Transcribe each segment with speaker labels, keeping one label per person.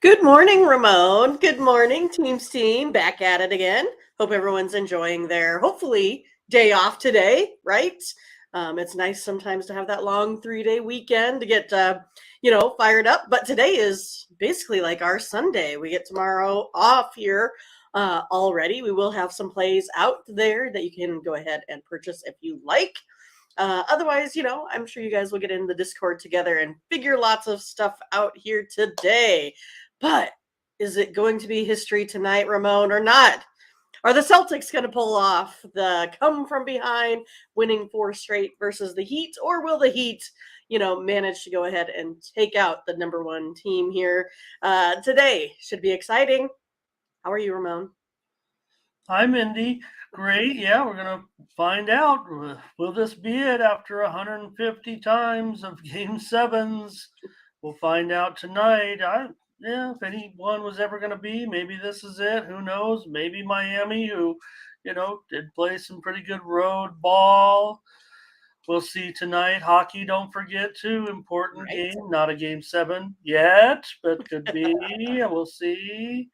Speaker 1: Good morning, Ramon. Good morning, Teams team. Back at it again. Hope everyone's enjoying their hopefully day off today, right? It's nice sometimes to have that long 3-day weekend to get fired up. But today is basically like our Sunday. We get tomorrow off here already. We will have some plays out there that you can go ahead and purchase if you like. Otherwise, I'm sure you guys will get in the Discord together and figure lots of stuff out here today. But is it going to be history tonight, Ramon, or not? Are the Celtics going to pull off the come from behind, winning 4 straight versus the Heat, or will the Heat, manage to go ahead and take out the number one team here today? Should be exciting. How are you, Ramon?
Speaker 2: Hi, Mindy. Great. Yeah, we're going to find out. Will this be it after 150 times of game sevens? We'll find out tonight. If anyone was ever going to be, maybe this is it. Who knows? Maybe Miami, who, did play some pretty good road ball. We'll see tonight. Hockey, don't forget, too. Important
Speaker 1: Right.
Speaker 2: game. Not a game 7 yet, but could be. We'll see.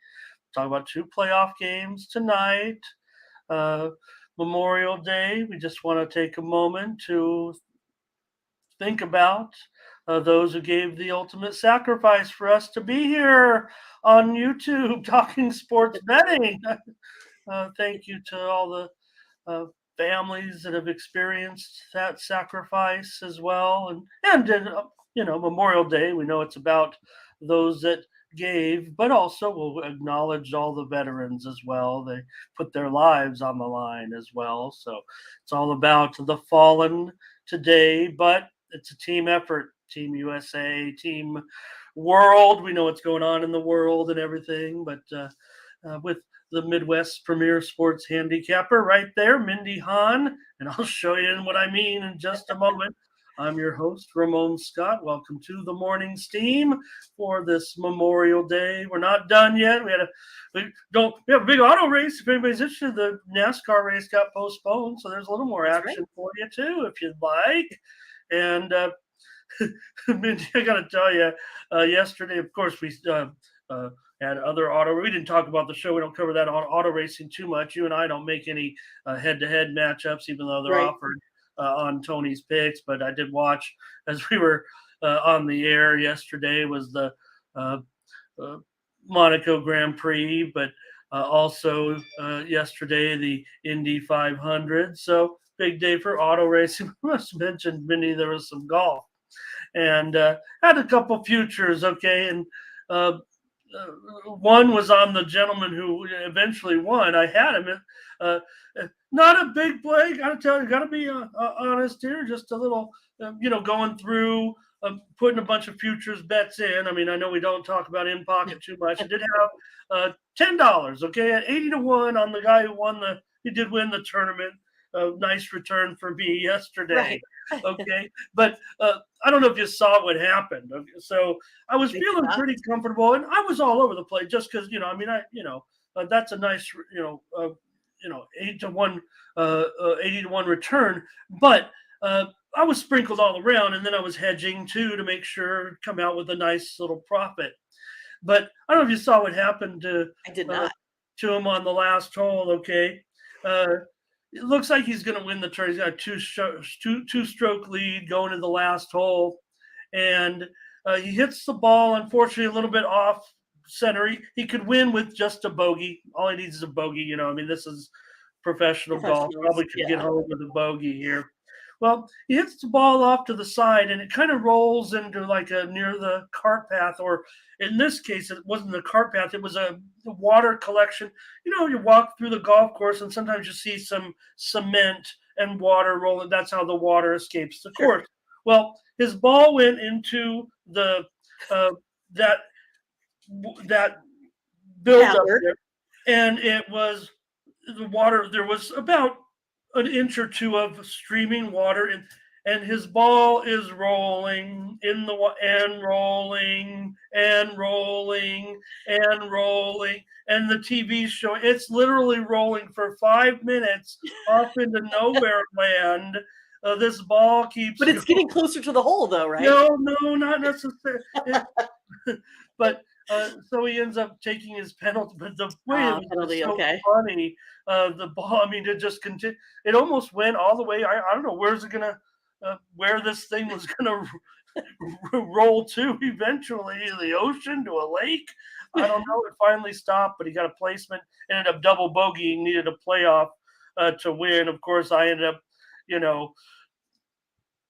Speaker 2: Talk about 2 playoff games tonight. Memorial Day, we just want to take a moment to think about those who gave the ultimate sacrifice for us to be here on YouTube talking sports betting. Thank you to all the families that have experienced that sacrifice as well. And Memorial Day, we know it's about those that gave, but also we'll acknowledge all the veterans as well. They put their lives on the line as well. So it's all about the fallen today, but it's a team effort. Team USA, Team World. We know what's going on in the world and everything, but with the Midwest premier sports handicapper right there, Mindy, Hahne, and I'll show you what I mean in just a moment. I'm your host, Ramon Scott. Welcome to the morning steam for this Memorial Day. We're not done yet. We have a big auto race. If anybody's interested, the NASCAR race got postponed, so there's a little more action for you too, if you'd like. And Mindy, I got to tell you, yesterday, of course, we had other auto. We didn't talk about the show. We don't cover that auto racing too much. You and I don't make any head-to-head matchups, even though they're offered on Tony's Picks. But I did watch as we were on the air yesterday was the Monaco Grand Prix, but also yesterday the Indy 500. So big day for auto racing. I must mention, Mindy, there was some golf. And had a couple futures, okay, and one was on the gentleman who eventually won. I had him. Not a big play. Got to tell you, got to be honest here. Just a little, going through, putting a bunch of futures bets in. I mean, I know we don't talk about in pocket too much. I did have $10, okay, at 80-1 on the guy who won he did win the tournament. A nice return for me yesterday. Right. Okay, but I don't know if you saw what happened. Okay? So I was feeling pretty comfortable, and I was all over the place just because that's a nice 80-1 return, but I was sprinkled all around, and then I was hedging too to make sure come out with a nice little profit. But I don't know if you saw what happened to
Speaker 1: I did not.
Speaker 2: To him on the last hole. Okay. It looks like he's going to win the turn. He's got a two-stroke lead going to the last hole. And he hits the ball, unfortunately, a little bit off center. He could win with just a bogey. All he needs is a bogey. This is professional golf. Probably could get home with a bogey here. Well, he hits the ball off to the side, and it kind of rolls into like near the cart path, or in this case, it wasn't the cart path. It was a water collection. You walk through the golf course, and sometimes you see some cement and water rolling. That's how the water escapes the course. Well, his ball went into the that buildup there, and it was the water. There was about an inch or two of streaming water, and his ball is rolling in the and rolling and rolling and rolling, and the TV's showing it's literally rolling for 5 minutes off into nowhere land. This ball keeps,
Speaker 1: but it's getting closer to the hole, though, right?
Speaker 2: No, not necessarily. But So he ends up taking his penalty, but the way it was just
Speaker 1: Penalty,
Speaker 2: so
Speaker 1: okay.
Speaker 2: funny, the ball. I mean, it just continued. It almost went all the way. I don't know where's it gonna, where this thing was gonna roll to eventually, the ocean to a lake. I don't know. It finally stopped, but he got a placement. Ended up double bogeying. Needed a playoff to win. Of course, I ended up, you know,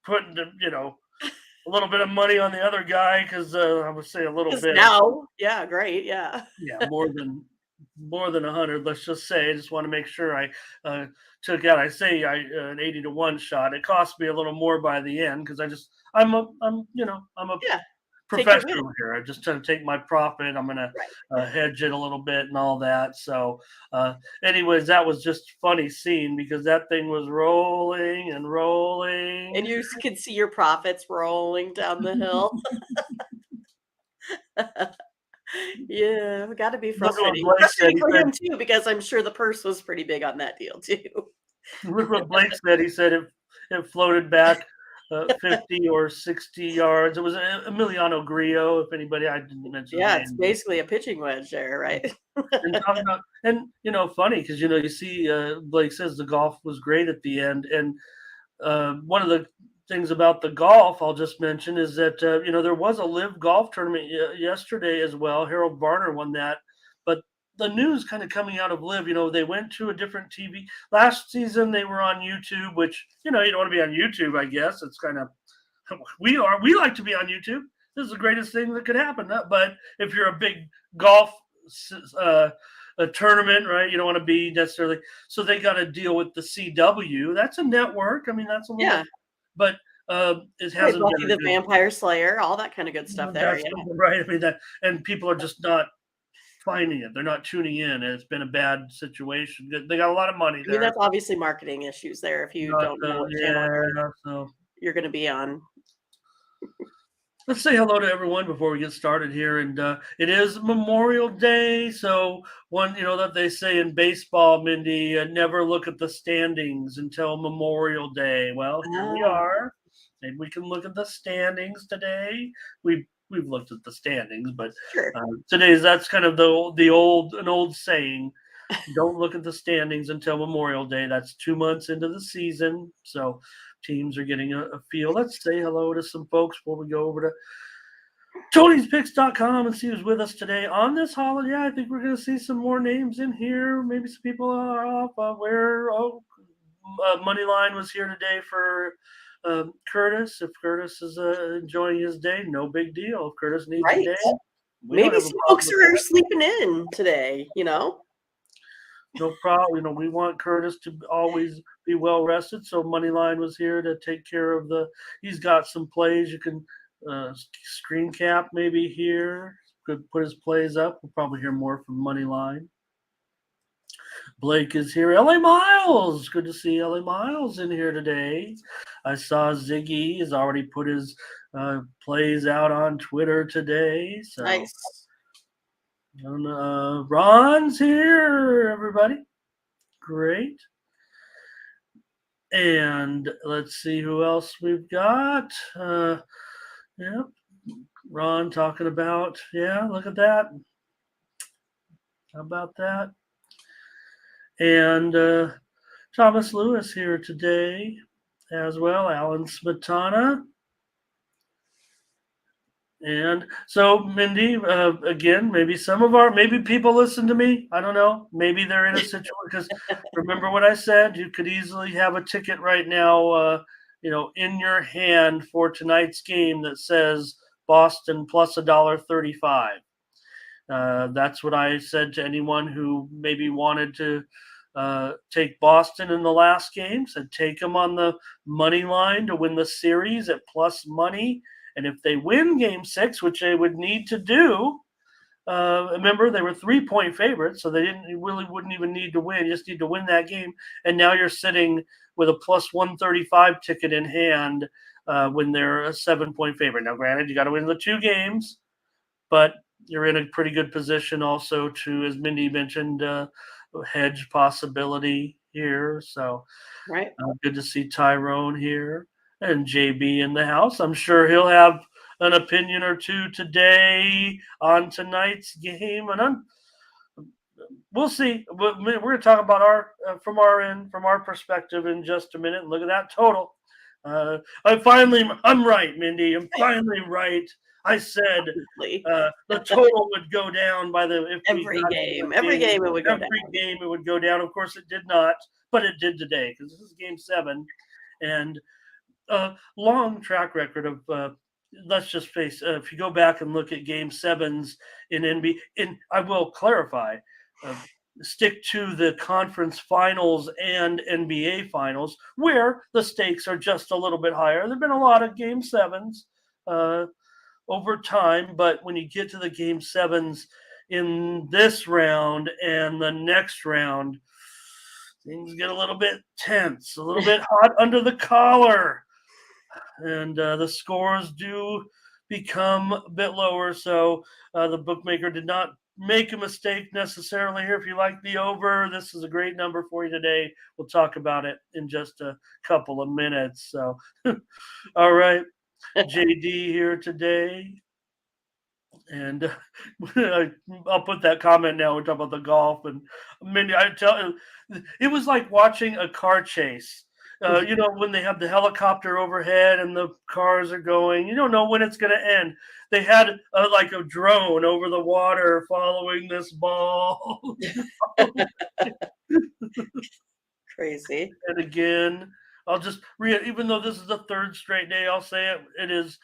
Speaker 2: putting a little bit of money on the other guy because I would say a little
Speaker 1: Because
Speaker 2: bit.
Speaker 1: now yeah, great, yeah.
Speaker 2: Yeah, more than 100. Let's just say. I just want to make sure I took out. I say an 80 to 1 shot. It cost me a little more by the end because I'm a
Speaker 1: Yeah, take your win.
Speaker 2: professional here. I just trying to take my profit. I'm gonna
Speaker 1: Right.
Speaker 2: hedge it a little bit and all that. So, anyways, that was just funny scene because that thing was rolling and
Speaker 1: And
Speaker 2: rolling.
Speaker 1: you can see your profits rolling down the hill. Yeah, gotta be
Speaker 2: Look at what
Speaker 1: frustrating.
Speaker 2: Blake said.
Speaker 1: Frustrating
Speaker 2: He
Speaker 1: for
Speaker 2: said,
Speaker 1: him too, because I'm sure the purse was pretty big on that deal too.
Speaker 2: look what Blake said. He said it floated back 50 or 60 yards. It was Emiliano Grillo. If anybody, I didn't mention his
Speaker 1: Yeah, it's
Speaker 2: name.
Speaker 1: basically a pitching wedge there, right?
Speaker 2: And talking about, and funny because you see Blake says the golf was great at the end, and one of the things about the golf I'll just mention is that there was a live golf tournament yesterday as well. Harold Varner won that, but the news kind of coming out of live, they went to a different TV last season. They were on YouTube, which you don't want to be on YouTube. I guess it's kind of we like to be on YouTube. This is the greatest thing that could happen. But if you're a big golf uh, a tournament, right? You don't want to be necessarily. So they got to deal with the CW. That's a network. I mean, that's a little,
Speaker 1: Yeah.
Speaker 2: but it
Speaker 1: Right,
Speaker 2: hasn't
Speaker 1: Buffy
Speaker 2: been a
Speaker 1: the
Speaker 2: good.
Speaker 1: Vampire Slayer, all that kinda good stuff there,
Speaker 2: That's
Speaker 1: yeah.
Speaker 2: right. I mean that, and people are just not finding it. They're not tuning in. And it's been a bad situation. They got a lot of money
Speaker 1: I mean,
Speaker 2: there.
Speaker 1: that's obviously marketing issues there if you
Speaker 2: Not
Speaker 1: don't know what channel
Speaker 2: yeah. So
Speaker 1: you're gonna be on.
Speaker 2: let's say hello to everyone before we get started here. And it is Memorial Day. So, one, that they say in baseball, Mindy, never look at the standings until Memorial Day. Well, here we
Speaker 1: Ah,
Speaker 2: are. Maybe we can look at the standings today. We've looked at the standings, but
Speaker 1: sure.
Speaker 2: that's kind of an old saying. Don't look at the standings until Memorial Day. That's 2 months into the season. So teams are getting a feel. Let's say hello to some folks before we go over to Tony'sPicks.com and see who's with us today on this holiday. I think we're going to see some more names in here. Maybe some people are off. Moneyline was here today for Curtis. If Curtis is enjoying his day, no big deal. If Curtis needs a
Speaker 1: Right.
Speaker 2: day, we don't
Speaker 1: Maybe
Speaker 2: have a
Speaker 1: some
Speaker 2: problem
Speaker 1: folks
Speaker 2: with
Speaker 1: are
Speaker 2: that.
Speaker 1: sleeping in today, you know?
Speaker 2: No problem. We want Curtis to always be well rested. So Moneyline was here to take care of he's got some plays. You can screen cap maybe here. Could put his plays up. We'll probably hear more from Moneyline. Blake is here. LA Miles. Good to see LA Miles in here today. I saw Ziggy has already put his plays out on Twitter today. So
Speaker 1: Nice.
Speaker 2: Ron's here, everybody. Great. And let's see who else we've got. Yeah, Ron talking about, yeah, look at that. How about that? And Thomas Lewis here today as well. Alan Smetana. And so, Mindy, again, maybe people listen to me. I don't know. Maybe they're in a situation because remember what I said. You could easily have a ticket right now, in your hand for tonight's game that says Boston plus $1.35. That's what I said to anyone who maybe wanted to take Boston in the last game. Said take them on the money line to win the series at plus money. And if they win game 6, which they would need to do, remember they were 3-point favorites, so wouldn't even need to win. You just need to win that game. And now you're sitting with a plus 135 ticket in hand when they're a 7-point favorite. Now, granted, you got to win the 2 games, but you're in a pretty good position also to, as Mindy mentioned, hedge possibility here. So
Speaker 1: Right.
Speaker 2: good to see Tyrone here and JB in the house. I'm sure he'll have an opinion or two today on tonight's game, and we'll see. We're going to talk about our from our end, from our perspective, in just a minute. And look at that total. I'm right, Mindy. I'm finally right. I said the total would go down by the if we
Speaker 1: every
Speaker 2: got
Speaker 1: game it would go down.
Speaker 2: Every game it would go down. Of course, it did not, but it did today because this is Game 7, and long track record of. Let's just face. If you go back and look at Game 7s in NBA, and I will clarify, stick to the conference finals and NBA finals, where the stakes are just a little bit higher. There've been a lot of Game 7s over time, but when you get to the Game 7s in this round and the next round, things get a little bit tense, a little bit hot under the collar, and the scores do become a bit lower. So the bookmaker did not make a mistake necessarily here. If you like the over, this is a great number for you today. We'll talk about it in just a couple of minutes. So, all right, JD here today. And I'll put that comment now. We're talking about the golf, and Mindy, I tell you, it was like watching a car chase. When they have the helicopter overhead and the cars are going, you don't know when it's going to end. They had like a drone over the water following this ball.
Speaker 1: Crazy.
Speaker 2: And again, I'll just even though this is the third straight day, I'll say it. It is,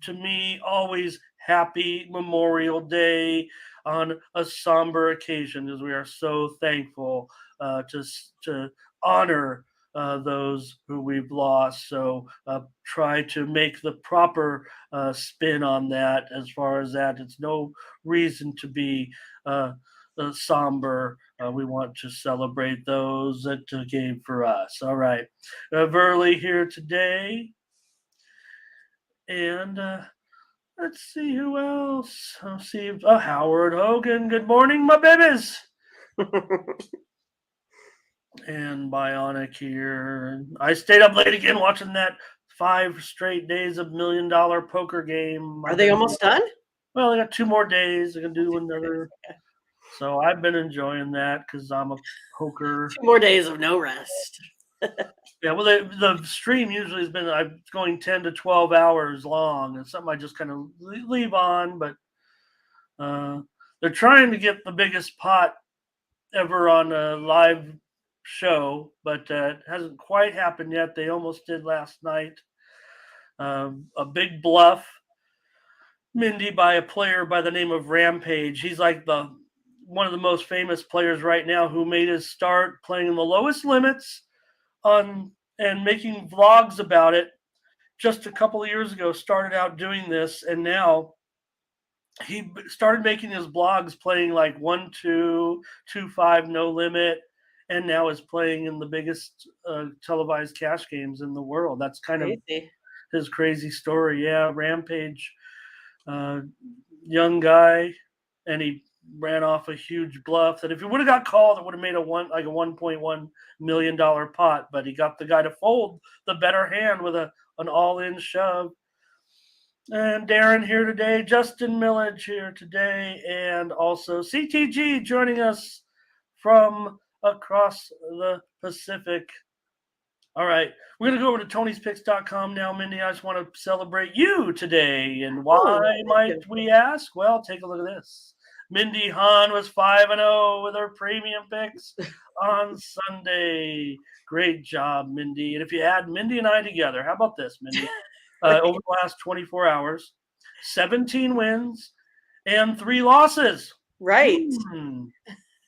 Speaker 2: to me, always happy Memorial Day on a somber occasion, as we are so thankful to honor those who we've lost. So try to make the proper spin on that. As far as that, it's no reason to be somber. We want to celebrate those that gave for us. All right. Verley here today. And let's see who else. I'll see Howard Hogan. Good morning, my babies. And Bionic here. I stayed up late again watching that 5 straight days of $1 million poker game.
Speaker 1: Are they almost done?
Speaker 2: Well, they got 2 more days. They're going to do another. So I've been enjoying that because I'm a poker.
Speaker 1: 2 more days of no rest.
Speaker 2: Yeah, well, the stream usually has been going 10 to 12 hours long. It's something I just kind of leave on, but they're trying to get the biggest pot ever on a live show, but it hasn't quite happened yet. They almost did last night. A big bluff, Mindy, by a player by the name of Rampage. He's like one of the most famous players right now, who made his start playing in the lowest limits and making vlogs about it just a couple of years ago. Started out doing this, and now he started making his blogs playing like 1-2, 2-5 no limit, and now is playing in the biggest televised cash games in the world. That's kind of his crazy story. Yeah, Rampage, young guy, and he ran off a huge bluff that if he would have got called, it would have made a $1.1 million pot. But he got the guy to fold the better hand with an all-in shove. And Darren here today, Justin Millage here today, and also CTG joining us from across the Pacific. All right, we're going to go over to Tony'sPicks.com now, Mindy. I just want to celebrate you today. And why might we ask? Well, take a look at this. Mindy Hahne was 5-0 with her premium picks on Sunday. Great job, Mindy. And if you add Mindy and I together, how about this, Mindy? Over the last 24 hours, 17 wins and 3 losses.
Speaker 1: Right.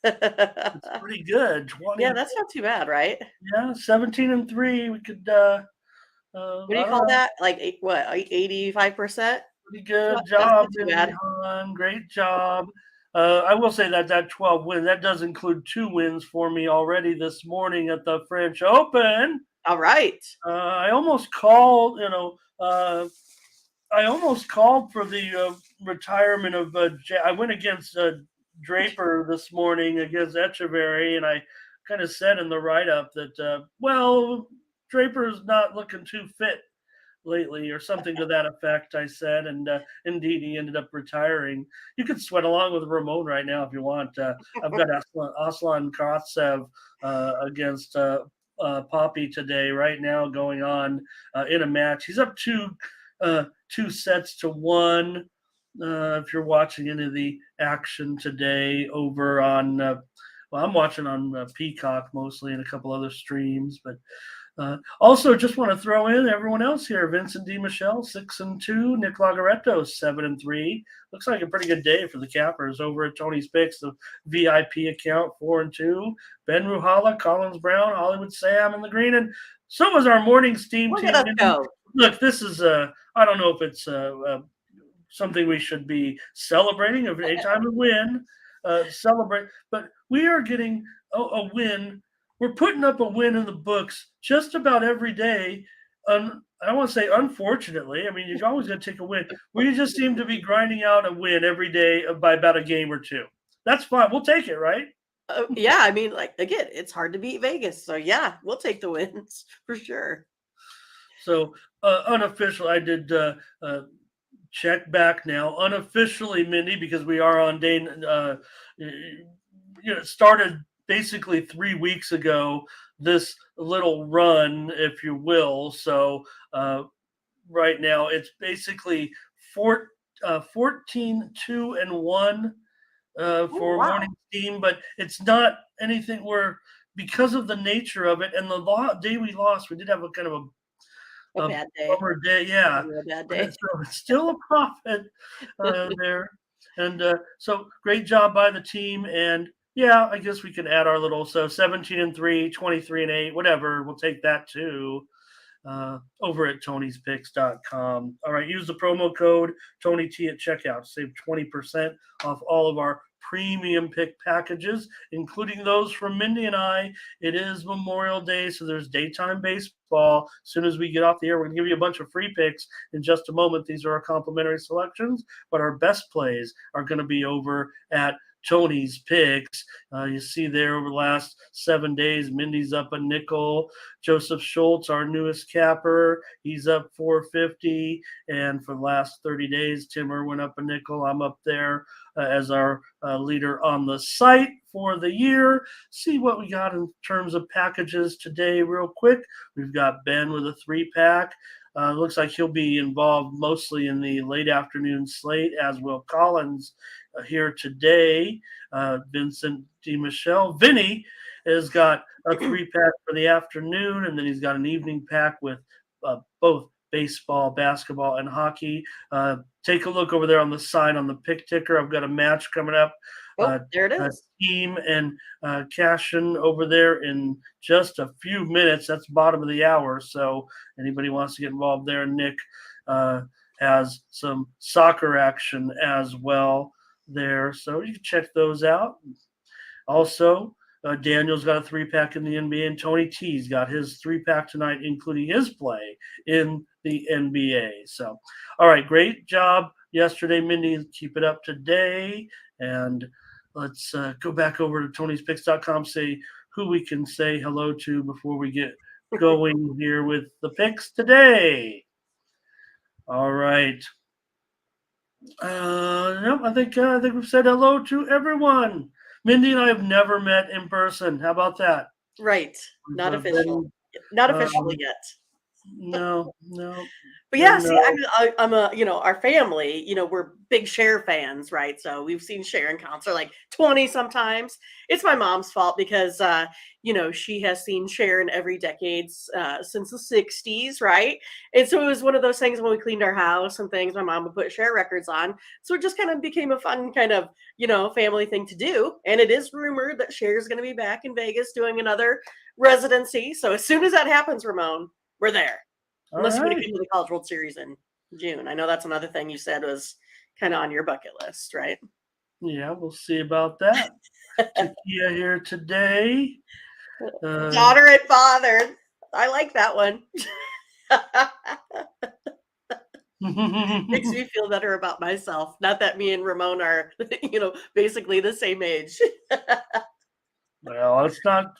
Speaker 2: It's pretty good. 20.
Speaker 1: Yeah, that's not too bad, right?
Speaker 2: Yeah, 17-3. We could.
Speaker 1: What do you call that? Like 85%?
Speaker 2: Pretty good job, Mindy Hahne. Great job. I will say that 12 win, that does include 2 wins for me already this morning at the French Open.
Speaker 1: All right.
Speaker 2: I almost called, I almost called for the retirement of. I went against Draper this morning against Echeverry, and I kind of said in the write-up that, Draper's not looking too fit lately, or something to that effect, I said. And indeed, he ended up retiring. You could sweat along with Ramon right now if you want. I've got Aslan Kratsev against Poppy today, right now, going on in a match. He's up 2 sets to 1. If you're watching any of the action today over on, well, I'm watching on Peacock mostly and a couple other streams, but also, just want to throw in everyone else here: Vincent D. Michelle, 6-2; Nick Lagaretto, 7-3. Looks like a pretty good day for the Cappers over at Tony's Picks, the VIP account, 4-2. Ben Ruhala, Collins Brown, Hollywood Sam in the green, and so was our morning steam
Speaker 1: Look
Speaker 2: team.
Speaker 1: at us go.
Speaker 2: Look, this is I don't know if it's something we should be celebrating. If anytime we win, celebrate. But we are getting a win. We're putting up a win in the books just about every day. I don't want to say unfortunately. I mean, you're always going to take a win. We just seem to be grinding out a win every day by about a game or two. That's fine. We'll take it, right?
Speaker 1: Yeah, I mean, like, again, it's hard to beat Vegas. So, yeah, we'll take the wins for sure.
Speaker 2: So, unofficial, I did check back now. Unofficially, Mindy, because we are on day, started basically 3 weeks ago, this little run, if you will. So, right now, it's basically 14-2-1
Speaker 1: Oh,
Speaker 2: for
Speaker 1: wow.
Speaker 2: morning steam, but it's not anything where, because of the nature of it and the day we lost, we did have a kind of
Speaker 1: A
Speaker 2: a
Speaker 1: bad day.
Speaker 2: bummer day, yeah.
Speaker 1: A bad
Speaker 2: But
Speaker 1: day.
Speaker 2: so it's still a profit there, and so great job by the team. And yeah, I guess we can add our little 17-3, 23-8, whatever. We'll take that too. Over at Tony'sPicks.com. All right, use the promo code TonyT at checkout. Save 20% off all of our premium pick packages, including those from Mindy and I. It is Memorial Day, so there's daytime baseball. As soon as we get off the air, we're going to give you a bunch of free picks in just a moment. These are our complimentary selections, but our best plays are going to be over at Tony's Picks. You see there over the last 7 days, Mindy's up a nickel. Joseph Schultz, our newest capper, he's up 450. And for the last 30 days, Tim Irwin up a nickel. I'm up there as our leader on the site for the year. See what we got in terms of packages today real quick. We've got Ben with a 3-pack. Looks like he'll be involved mostly in the late afternoon slate, as will Collins here today. Vincent D. Michelle. Vinny has got a 3-pack for the afternoon, and then he's got an evening pack with both baseball, basketball, and hockey. Take a look over there on the sign on the pick ticker. I've got a match coming up.
Speaker 1: Oh, there it is.
Speaker 2: Team and Cashin over there in just a few minutes. That's bottom of the hour. So anybody wants to get involved there, Nick has some soccer action as well there. So you can check those out. Also, Daniel's got a 3-pack in the NBA, and Tony T's got his 3-pack tonight, including his play in the NBA. So, all right, great job yesterday, Mindy. Keep it up today. And let's go back over to Tony'sPicks.com, say who we can say hello to before we get going here with the picks today. All right. No, I think we've said hello to everyone. Mindy and I have never met in person. How about that?
Speaker 1: Right. Not official. Not officially yet.
Speaker 2: No.
Speaker 1: But yeah, see, I'm a, our family, we're big Cher fans, right? So we've seen Cher in concert like 20 sometimes. It's my mom's fault because, she has seen Cher in every decades since the 60s, right? And so it was one of those things when we cleaned our house and things, my mom would put Cher records on. So it just kind of became a fun kind of, family thing to do. And it is rumored that Cher's going to be back in Vegas doing another residency. So as soon as that happens, Ramon, we're there. Unless you want to come to the College World Series in June. I know that's another thing you said was kind of on your bucket list, right?
Speaker 2: Yeah, we'll see about that. Takia here today.
Speaker 1: Daughter and father. I like that one. Makes me feel better about myself. Not that me and Ramon are, basically the same age.
Speaker 2: Well, it's not,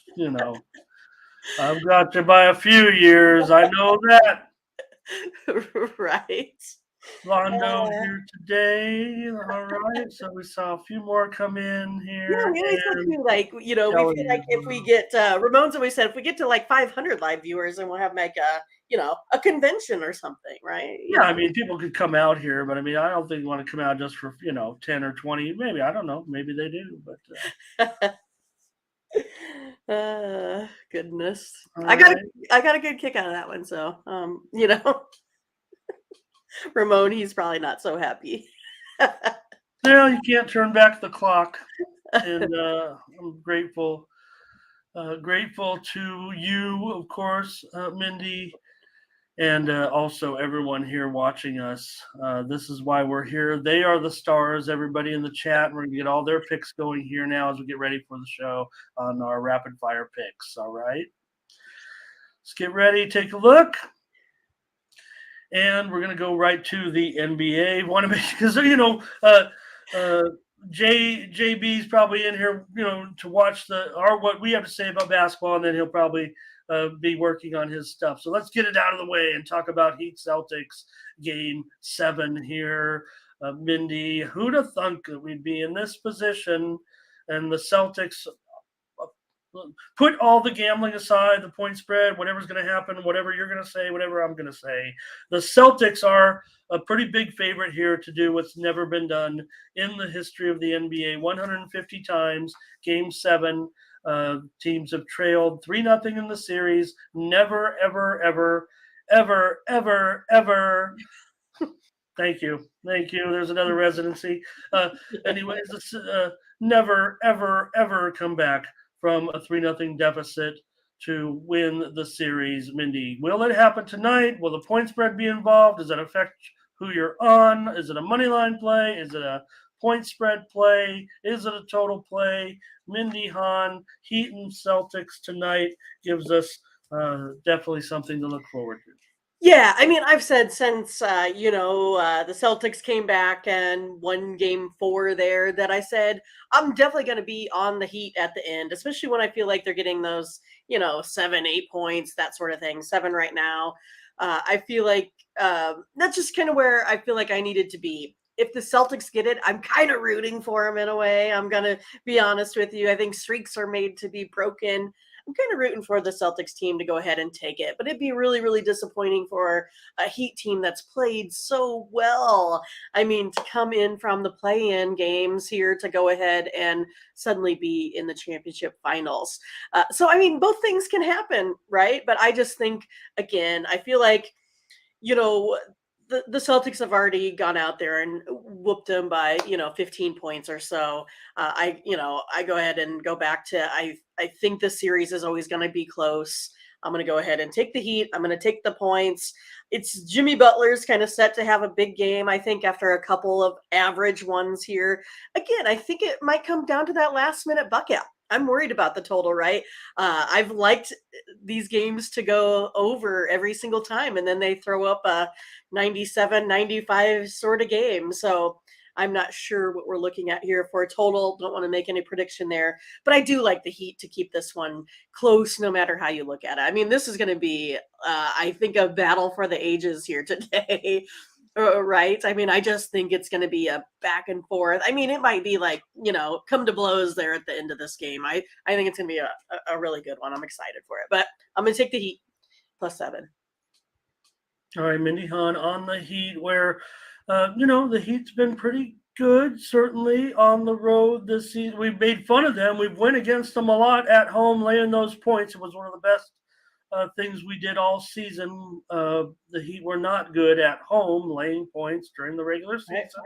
Speaker 2: I've got you by a few years. I know that.
Speaker 1: Right.
Speaker 2: Londo
Speaker 1: Uh,
Speaker 2: here today. All right. So we saw a few more come in
Speaker 1: yeah,
Speaker 2: here,
Speaker 1: we always said
Speaker 2: and
Speaker 1: too, like, we feel
Speaker 2: Kelly
Speaker 1: like
Speaker 2: as
Speaker 1: if we
Speaker 2: well.
Speaker 1: get Ramon's always said if we get to like 500 live viewers, then we'll have like a convention or something, right?
Speaker 2: Yeah, I mean, people could come out here, but I mean, I don't think you want to come out just for 10 or 20. Maybe I don't know. Maybe they do, but
Speaker 1: Goodness.
Speaker 2: all
Speaker 1: I got a
Speaker 2: right.
Speaker 1: I got a good kick out of that one. So, Ramon, he's probably not so happy.
Speaker 2: Well, you can't turn back the clock, and I'm grateful to you, of course, Mindy, and also everyone here watching us. This is why we're here. They are the stars. Everybody in the chat. We're gonna get all their picks going here now as we get ready for the show on our rapid fire picks. All right, let's get ready. Take a look. And we're going to go right to the NBA. Want to make because uh, JB's probably in here, to watch what we have to say about basketball, and then he'll probably be working on his stuff. So let's get it out of the way and talk about Heat Celtics Game 7 here. Mindy, who'd have thunk that we'd be in this position, and the Celtics put all the gambling aside, the point spread, whatever's going to happen, whatever you're going to say, whatever I'm going to say. The Celtics are a pretty big favorite here to do what's never been done in the history of the NBA. 150 times, Game 7. Teams have trailed 3-0 in the series. Never, ever, ever, ever, ever, ever. Thank you. Thank you. There's another residency. Anyways, never, ever, ever come back from a 3-0 deficit to win the series. Mindy, will it happen tonight? Will the point spread be involved? Does that affect who you're on? Is it a money line play? Is it a point spread play? Is it a total play? Mindy Hahne, Heat and Celtics tonight gives us definitely something to look forward to.
Speaker 1: Yeah, I mean, I've said since the Celtics came back and won Game 4 there that I said I'm definitely going to be on the Heat at the end, especially when I feel like they're getting those 7, 8 points, that sort of thing. 7 right now. I feel like that's just kind of where I feel like I needed to be. If the Celtics get it, I'm kind of rooting for them in a way. I'm going to be honest with you. I think streaks are made to be broken. I'm kind of rooting for the Celtics team to go ahead and take it, but it'd be really, really disappointing for a Heat team that's played so well. I mean, to come in from the play-in games here to go ahead and suddenly be in the championship finals. So, I mean, both things can happen, right? But I just think, again, I feel like, you know, the Celtics have already gone out there and whooped them by 15 points or so. I go ahead and go back to I think the series is always going to be close. I'm going to go ahead and take the Heat. I'm going to take the points. It's Jimmy Butler's kind of set to have a big game. I think after a couple of average ones here. Again, I think it might come down to that last minute bucket. I'm worried about the total, right? I've liked these games to go over every single time, and then they throw up a 97, 95 sort of game. So I'm not sure what we're looking at here for a total. Don't want to make any prediction there, but I do like the Heat to keep this one close no matter how you look at it. I mean, this is going to be, I think, a battle for the ages here today. Right. I mean, I just think it's going to be a back and forth. I mean, it might be like, come to blows there at the end of this game. I think it's going to be a really good one. I'm excited for it, but I'm going to take the Heat +7.
Speaker 2: All right, Mindy Hahn on the Heat, where, the Heat's been pretty good, certainly on the road this season. We've made fun of them. We've went against them a lot at home, laying those points. It was one of the best things we did all season. The Heat were not good at home, laying points during the regular season.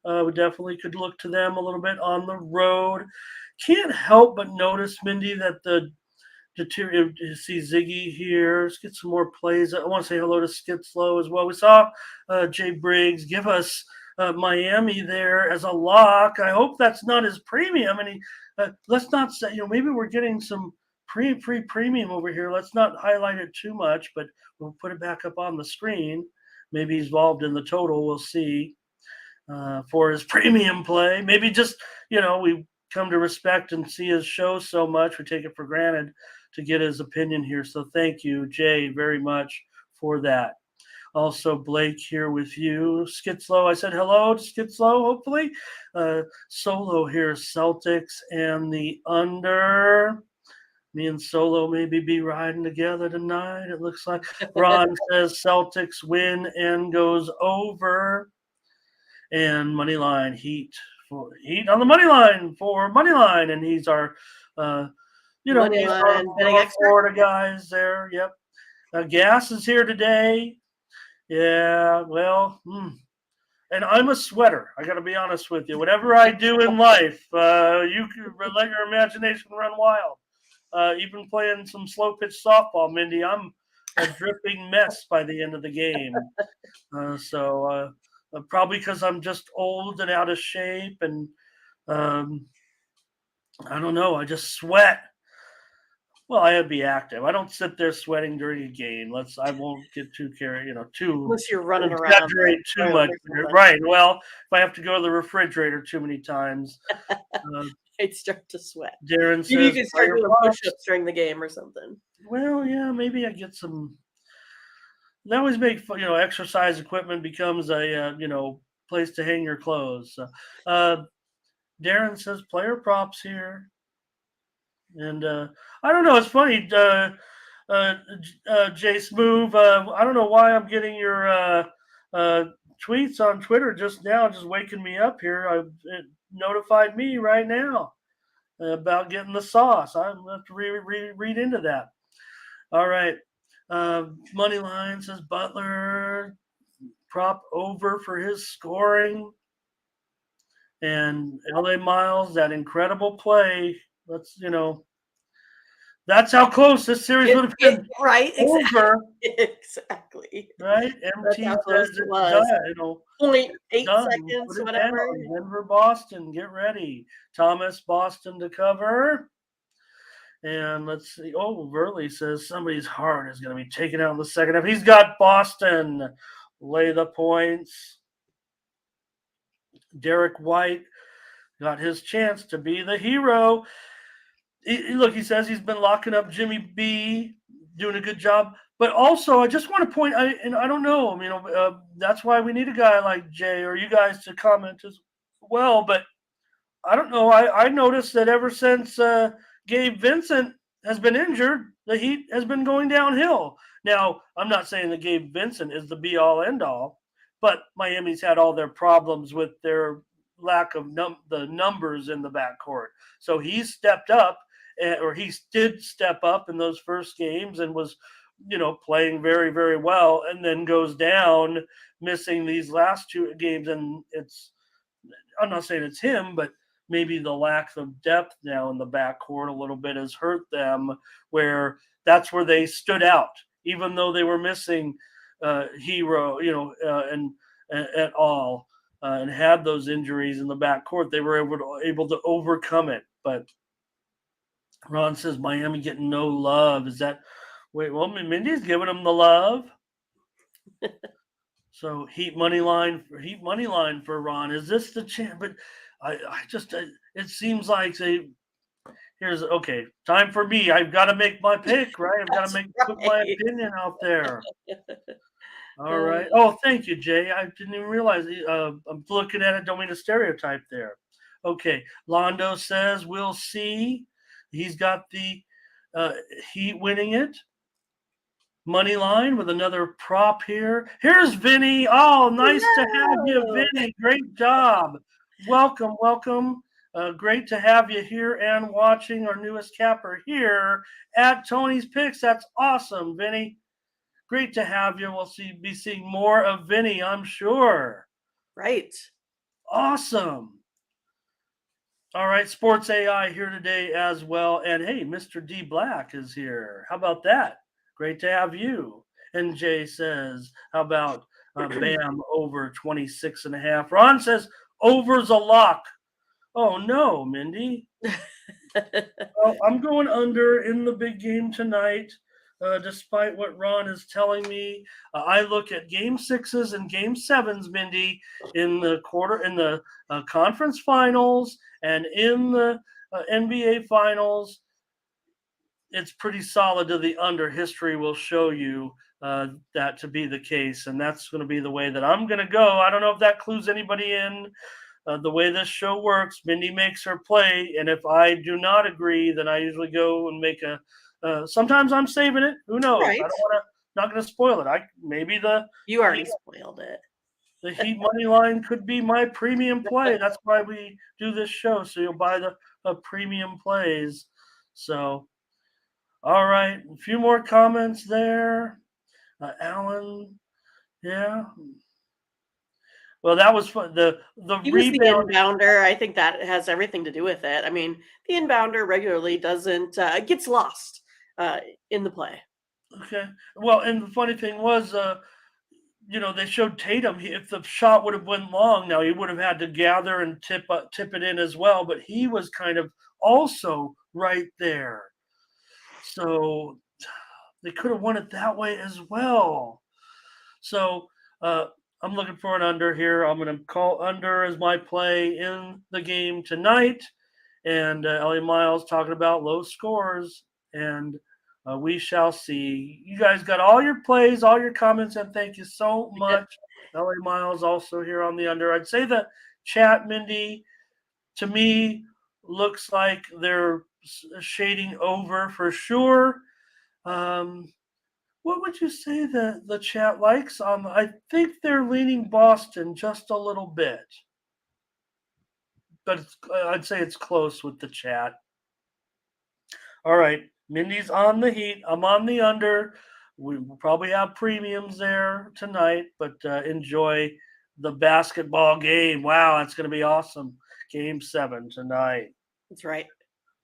Speaker 2: We definitely could look to them a little bit on the road. Can't help but notice, Mindy, that to see Ziggy here. Let's get some more plays. I want to say hello to Skitslow as well. We saw Jay Briggs give us Miami there as a lock. I hope that's not his premium. And let's not say, maybe we're getting some premium over here. Let's not highlight it too much, but we'll put it back up on the screen. Maybe he's involved in the total. We'll see for his premium play. Maybe just, we come to respect and see his show so much. We take it for granted to get his opinion here. So thank you, Jay, very much for that. Also, Blake here with you. Skitslow, I said hello to Skitslow, hopefully. Solo here, Celtics and the under. Me and Solo maybe be riding together tonight, it looks like. Ron says Celtics win and goes over. And money line Heat on the money line for money line, and he's our
Speaker 1: Money
Speaker 2: he's
Speaker 1: line betting
Speaker 2: our
Speaker 1: expert.
Speaker 2: Florida guys there. Yep. Gas is here today. Yeah, well, and I'm a sweater. I got to be honest with you. Whatever I do in life, you can let your imagination run wild. Even playing some slow pitch softball, Mindy, I'm a dripping mess by the end of the game. So probably because I'm just old and out of shape, and I don't know. I just sweat. Well, I would be active. I don't sit there sweating during a game. I won't get too
Speaker 1: Unless you're running around.
Speaker 2: exaggerate too much. Right. Well, if I have to go to the refrigerator too many times,
Speaker 1: I'd start to sweat.
Speaker 2: Darren
Speaker 1: Maybe
Speaker 2: says
Speaker 1: you could start
Speaker 2: player
Speaker 1: doing
Speaker 2: props.
Speaker 1: push-ups during the game or something.
Speaker 2: Well, yeah, maybe I get some. That always make exercise equipment becomes a place to hang your clothes. Darren says player props here, and I don't know. It's funny, Jay Smoove. I don't know why I'm getting your tweets on Twitter just now, just waking me up here. It notified me right now about getting the sauce. I'm going to have to read into that. All right. Money line says Butler prop over for his scoring. And LA Miles, that incredible play. That's how close this series would have been.
Speaker 1: Right,
Speaker 2: over.
Speaker 1: Exactly.
Speaker 2: Right? MT says it's done.
Speaker 1: 0.8
Speaker 2: done.
Speaker 1: seconds,
Speaker 2: Put it
Speaker 1: whatever.
Speaker 2: down. Denver, Boston, get ready. Thomas, Boston to cover. And let's see. Oh, Verley says somebody's heart is going to be taken out in the second half. He's got Boston. Lay the points. Derek White got his chance to be the hero. He says he's been locking up Jimmy B, doing a good job. But also, I just want to point, and I don't know, that's why we need a guy like Jay or you guys to comment as well. But I don't know. I noticed that ever since Gabe Vincent has been injured, the Heat has been going downhill. Now, I'm not saying that Gabe Vincent is the be-all, end-all, but Miami's had all their problems with their lack of the numbers in the backcourt. So he stepped up, or he did step up in those first games and was, playing very, very well, and then goes down, missing these last two games. And I'm not saying it's him, but maybe the lack of depth now in the backcourt a little bit has hurt them, where that's where they stood out, even though they were missing Hero, and at all, and had those injuries in the backcourt. They were able to overcome it. But Ron says Miami getting no love. Is that well, Mindy's giving them the love. So Heat money line for Ron. Is this the chance? But it seems like okay, time for me. I've got to make my pick, right? I've got to put my opinion out there. All right. Oh, thank you, Jay. I didn't even realize. I'm looking at it. Don't mean to stereotype there. Okay. Londo says we'll see. He's got the Heat winning it. Money line with another prop here. Here's Vinny. Oh, nice to have you, Vinny. Great job. Welcome. Great to have you here and watching our newest capper here at Tony's Picks. That's awesome, Vinny. Great to have you. We'll be seeing more of Vinny, I'm sure.
Speaker 1: Right.
Speaker 2: Awesome. All right, Sports AI here today as well. And hey, Mr. D Black is here. How about that? Great to have you. And Jay says, how about Bam over 26.5? Ron says, over's a lock. Oh, no, Mindy. Well, I'm going under in the big game tonight, despite what Ron is telling me. I look at game 6s and game 7s, Mindy, in the conference finals and in the NBA finals. It's pretty solid to the under. History will show you that to be the case, and that's going to be the way that I'm going to go. I don't know if that clues anybody in. The way this show works, Mindy makes her play, and if I do not agree, then I usually go and make a. Sometimes I'm saving it. Who knows? I
Speaker 1: Right.
Speaker 2: don't want to. Not going to spoil it. Maybe
Speaker 1: You already
Speaker 2: Heat
Speaker 1: spoiled it.
Speaker 2: the Heat money line could be my premium play. That's why we do this show, so you'll buy the premium plays. So, all right, a few more comments there. Alan, yeah. Well, that was fun. The
Speaker 1: He was the
Speaker 2: rebound.
Speaker 1: inbounder. I think that has everything to do with it. I mean, the inbounder regularly doesn't gets lost uh, in the play.
Speaker 2: Okay. Well, and the funny thing was, they showed Tatum. If the shot would have went long, now he would have had to gather and tip it in as well. But he was kind of also right there, so they could have won it that way as well. So uh, I'm looking for an under here. I'm going to call under as my play in the game tonight. And Ellie Miles talking about low scores. And we shall see. You guys got all your plays, all your comments, and thank you so much. Ellie Miles also here on the under. I'd say the chat, Mindy, to me, looks like they're shading over for sure. What would you say the chat likes? I think they're leaning Boston just a little bit, but I'd say it's close with the chat. All right, Mindy's on the Heat. I'm on the under. We will probably have premiums there tonight, but enjoy the basketball game. Wow, that's going to be awesome. Game 7 tonight.
Speaker 1: That's right.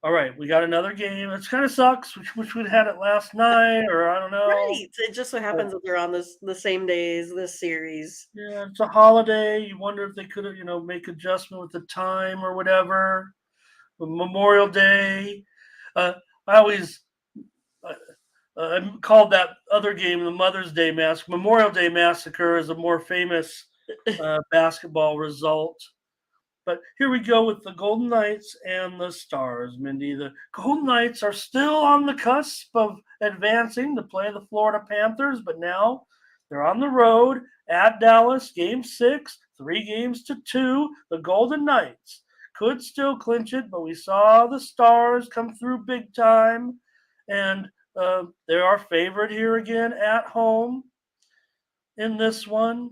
Speaker 2: All right, we got another game. It kind of sucks. Wish we'd had it last night, or I don't know.
Speaker 1: Right. It just so happens that they're on the same days, this series.
Speaker 2: Yeah, it's a holiday. You wonder if they could have, make adjustment with the time or whatever. Memorial Day. Uh, I always I called that other game the Mother's Day Massacre. Memorial Day Massacre is a more famous basketball result. But here we go with the Golden Knights and the Stars, Mindy. The Golden Knights are still on the cusp of advancing to play the Florida Panthers, but now they're on the road at Dallas, game 6, 3-2. The Golden Knights could still clinch it, but we saw the Stars come through big time, and they're our favorite here again at home in this one.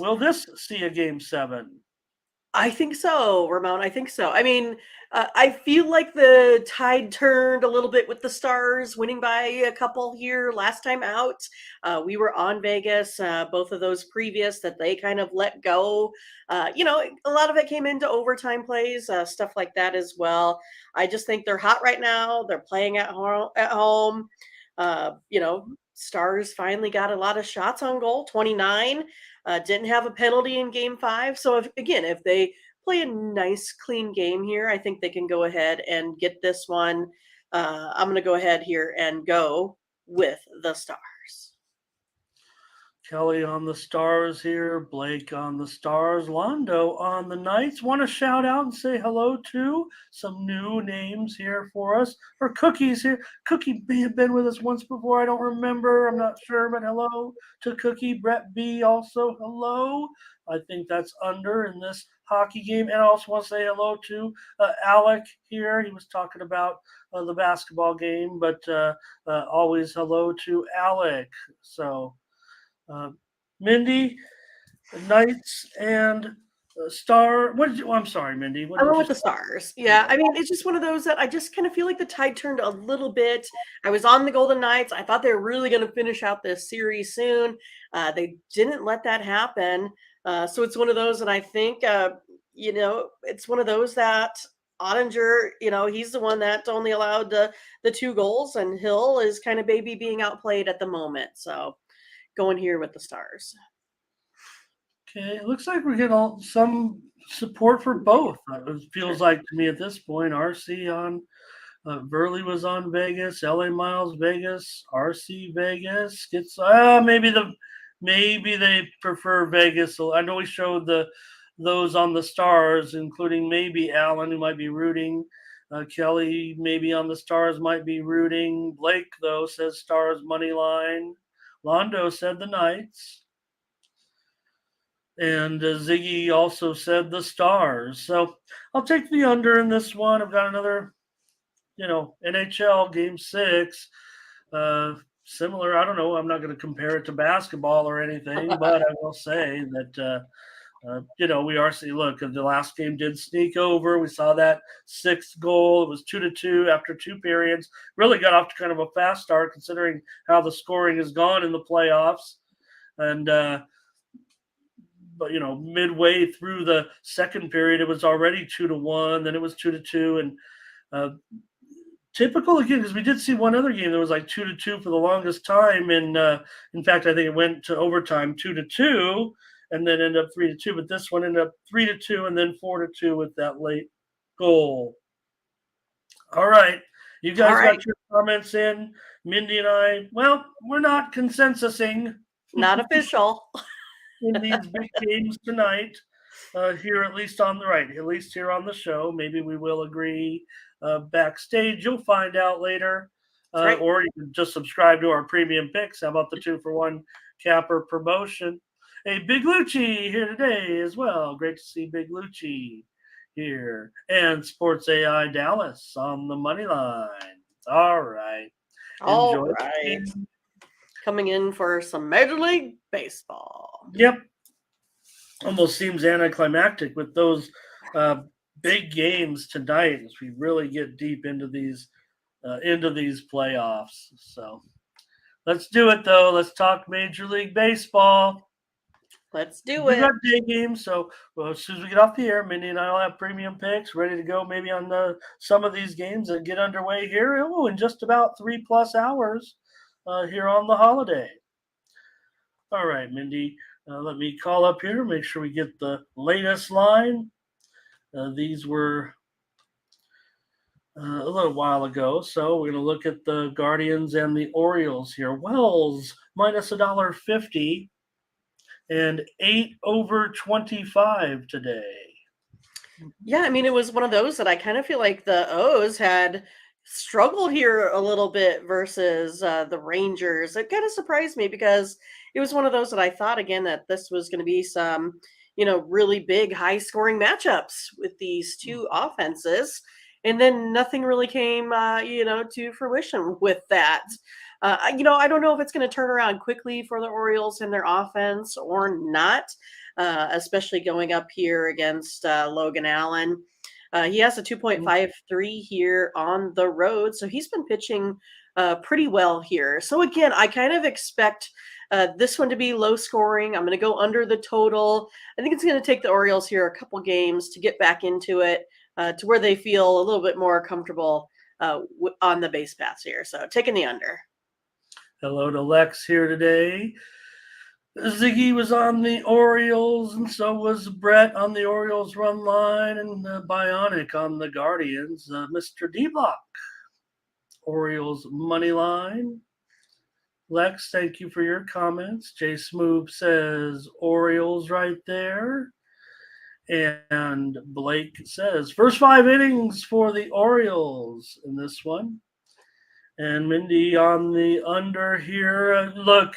Speaker 2: Will this see a game 7?
Speaker 1: I think so, Ramon. I think so. I mean, I feel like the tide turned a little bit with the Stars winning by a couple here last time out. We were on Vegas, both of those previous that they kind of let go. A lot of it came into overtime plays, stuff like that as well. I just think they're hot right now. They're playing at home. Stars finally got a lot of shots on goal, 29. Didn't have a penalty in game 5. So, if they play a nice, clean game here, I think they can go ahead and get this one. I'm going to go ahead here and go with the Stars.
Speaker 2: Kelly on the Stars here, Blake on the Stars, Londo on the Knights. Want to shout out and say hello to some new names here for us. Or Cookie's here. Cookie may have been with us once before. I don't remember. I'm not sure, but hello to Cookie. Brett B also hello. I think that's under in this hockey game. And I also want to say hello to Alec here. He was talking about the basketball game, but always hello to Alec. So. Mindy, Knights, and Star. What did you? I'm sorry, Mindy. What
Speaker 1: I
Speaker 2: did
Speaker 1: went
Speaker 2: you
Speaker 1: with the
Speaker 2: say?
Speaker 1: Stars. Yeah, I mean, it's just one of those that I just kind of feel like the tide turned a little bit. I was on the Golden Knights. I thought they were really going to finish out this series soon. They didn't let that happen. So it's one of those that I think, it's one of those that Ottinger, he's the one that only allowed the 2 goals, and Hill is kind of maybe being outplayed at the moment. So going here with the Stars.
Speaker 2: Okay, it looks like we're getting some support for both. It feels like to me at this point. RC on Burley was on Vegas, LA Miles Vegas, RC Vegas. Maybe they prefer Vegas. I know we showed those on the Stars, including maybe Alan, who might be rooting. Kelly maybe on the Stars might be rooting. Blake though says Stars money line. Londo said the Knights. And Ziggy also said the Stars. So I'll take the under in this one. I've got another, NHL Game 6. Similar, I don't know. I'm not going to compare it to basketball or anything, but I will say that, we are seeing, look, the last game did sneak over. We saw that sixth goal. It was 2-2 after 2 periods. Really got off to kind of a fast start considering how the scoring has gone in the playoffs. And, but midway through the second period, it was already 2-1. Then it was 2-2, and typical again because we did see one other game that was like 2-2 for the longest time, and in fact, I think it went to overtime 2-2, and then ended up 3-2. But this one ended up 3-2, and then 4-2 with that late goal. All right, you guys got your comments in. Mindy and I, well, we're not consensusing.
Speaker 1: Not official.
Speaker 2: In these big games tonight, here at least on the right, at least here on the show. Maybe we will agree backstage. You'll find out later,
Speaker 1: Right.
Speaker 2: or you can just subscribe to our premium picks. How about the 2-for-1 capper promotion? Hey, Big Lucci here today as well. Great to see Big Lucci here, and Sports AI Dallas on the money line. All right,
Speaker 1: All
Speaker 2: enjoy.
Speaker 1: right. Coming in for some Major League Baseball.
Speaker 2: Yep. Almost seems anticlimactic with those big games tonight as we really get deep into these playoffs. So let's do it, though. Let's talk Major League Baseball.
Speaker 1: Let's do
Speaker 2: We
Speaker 1: it.
Speaker 2: got day games, so as soon as we get off the air, Mindy and I will have premium picks ready to go. Maybe on some of these games that get underway here in just about 3+ hours here on the holiday. All right, Mindy. Let me call up here, make sure we get the latest line. These were a little while ago, so we're going to look at the Guardians and the Orioles here. Wells minus $1.50 and 8/25 today.
Speaker 1: Yeah, I mean, it was one of those that I kind of feel like the O's had struggled here a little bit versus the Rangers. It kind of surprised me because it was one of those that I thought again that this was going to be some, really big high scoring matchups with these two offenses. And then nothing really came, to fruition with that. I don't know if it's going to turn around quickly for the Orioles and their offense or not, especially going up here against Logan Allen. He has a 2.53 here on the road, so he's been pitching pretty well here. So again, I kind of expect this one to be low scoring. I'm going to go under the total. I think it's going to take the Orioles here a couple games to get back into it to where they feel a little bit more comfortable on the base paths here. So taking the under.
Speaker 2: Hello to Lex here today. Ziggy was on the Orioles, and so was Brett on the Orioles run line, and Bionic on the Guardians. Mr. D-Block, Orioles money line. Lex, thank you for your comments. Jay Smoove says Orioles right there. And Blake says first 5 innings for the Orioles in this one. And Mindy on the under here. Look,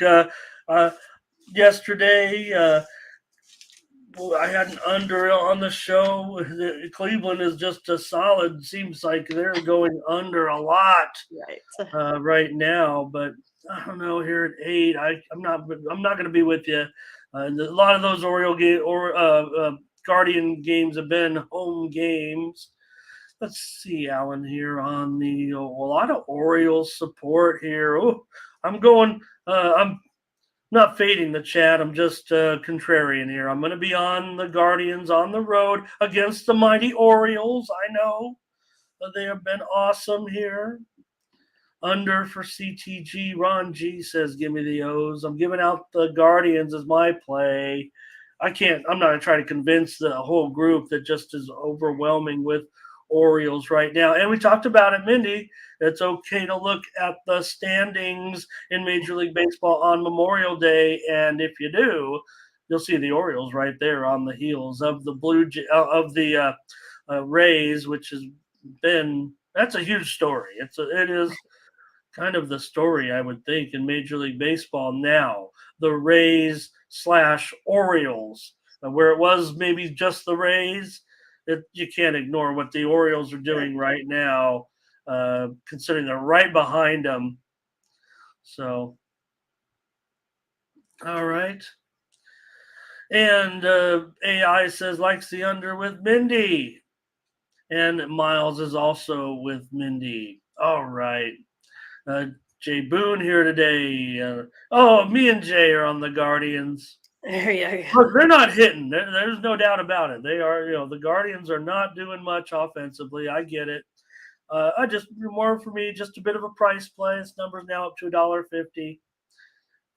Speaker 2: yesterday, I had an under on the show. Cleveland is just a solid. Seems like they're going under a lot right now. But I don't know. Here at 8, I'm not going to be with you. A lot of those Guardian games have been home games. Let's see, Alan here on a lot of Orioles support here. Oh, I'm not fading the chat. I'm just contrarian here. I'm going to be on the Guardians on the road against the mighty Orioles. I know they have been awesome here. Under for CTG. Ron G says, give me the O's. I'm giving out the Guardians as my play. I'm not going to try to convince the whole group that just is overwhelming with Orioles right now. And we talked about it, Mindy. It's okay to look at the standings in Major League Baseball on Memorial Day, and if you do, you'll see the Orioles right there on the heels of the Rays, which has been that's a huge story. It is kind of the story, I would think, in Major League Baseball now. The Rays / Orioles, where it was maybe just the Rays. You can't ignore what the Orioles are doing right now, considering they're right behind them. So, all right. And AI says likes the under with Mindy. And Miles is also with Mindy. All right. Uh, Jay Boone here today. Me and Jay are on the Guardians.
Speaker 1: There you go.
Speaker 2: Look, they're not hitting. There's no doubt about it. They are, the Guardians are not doing much offensively. I get it. I just more for me, just a bit of a price play. This number's now up to $1.50.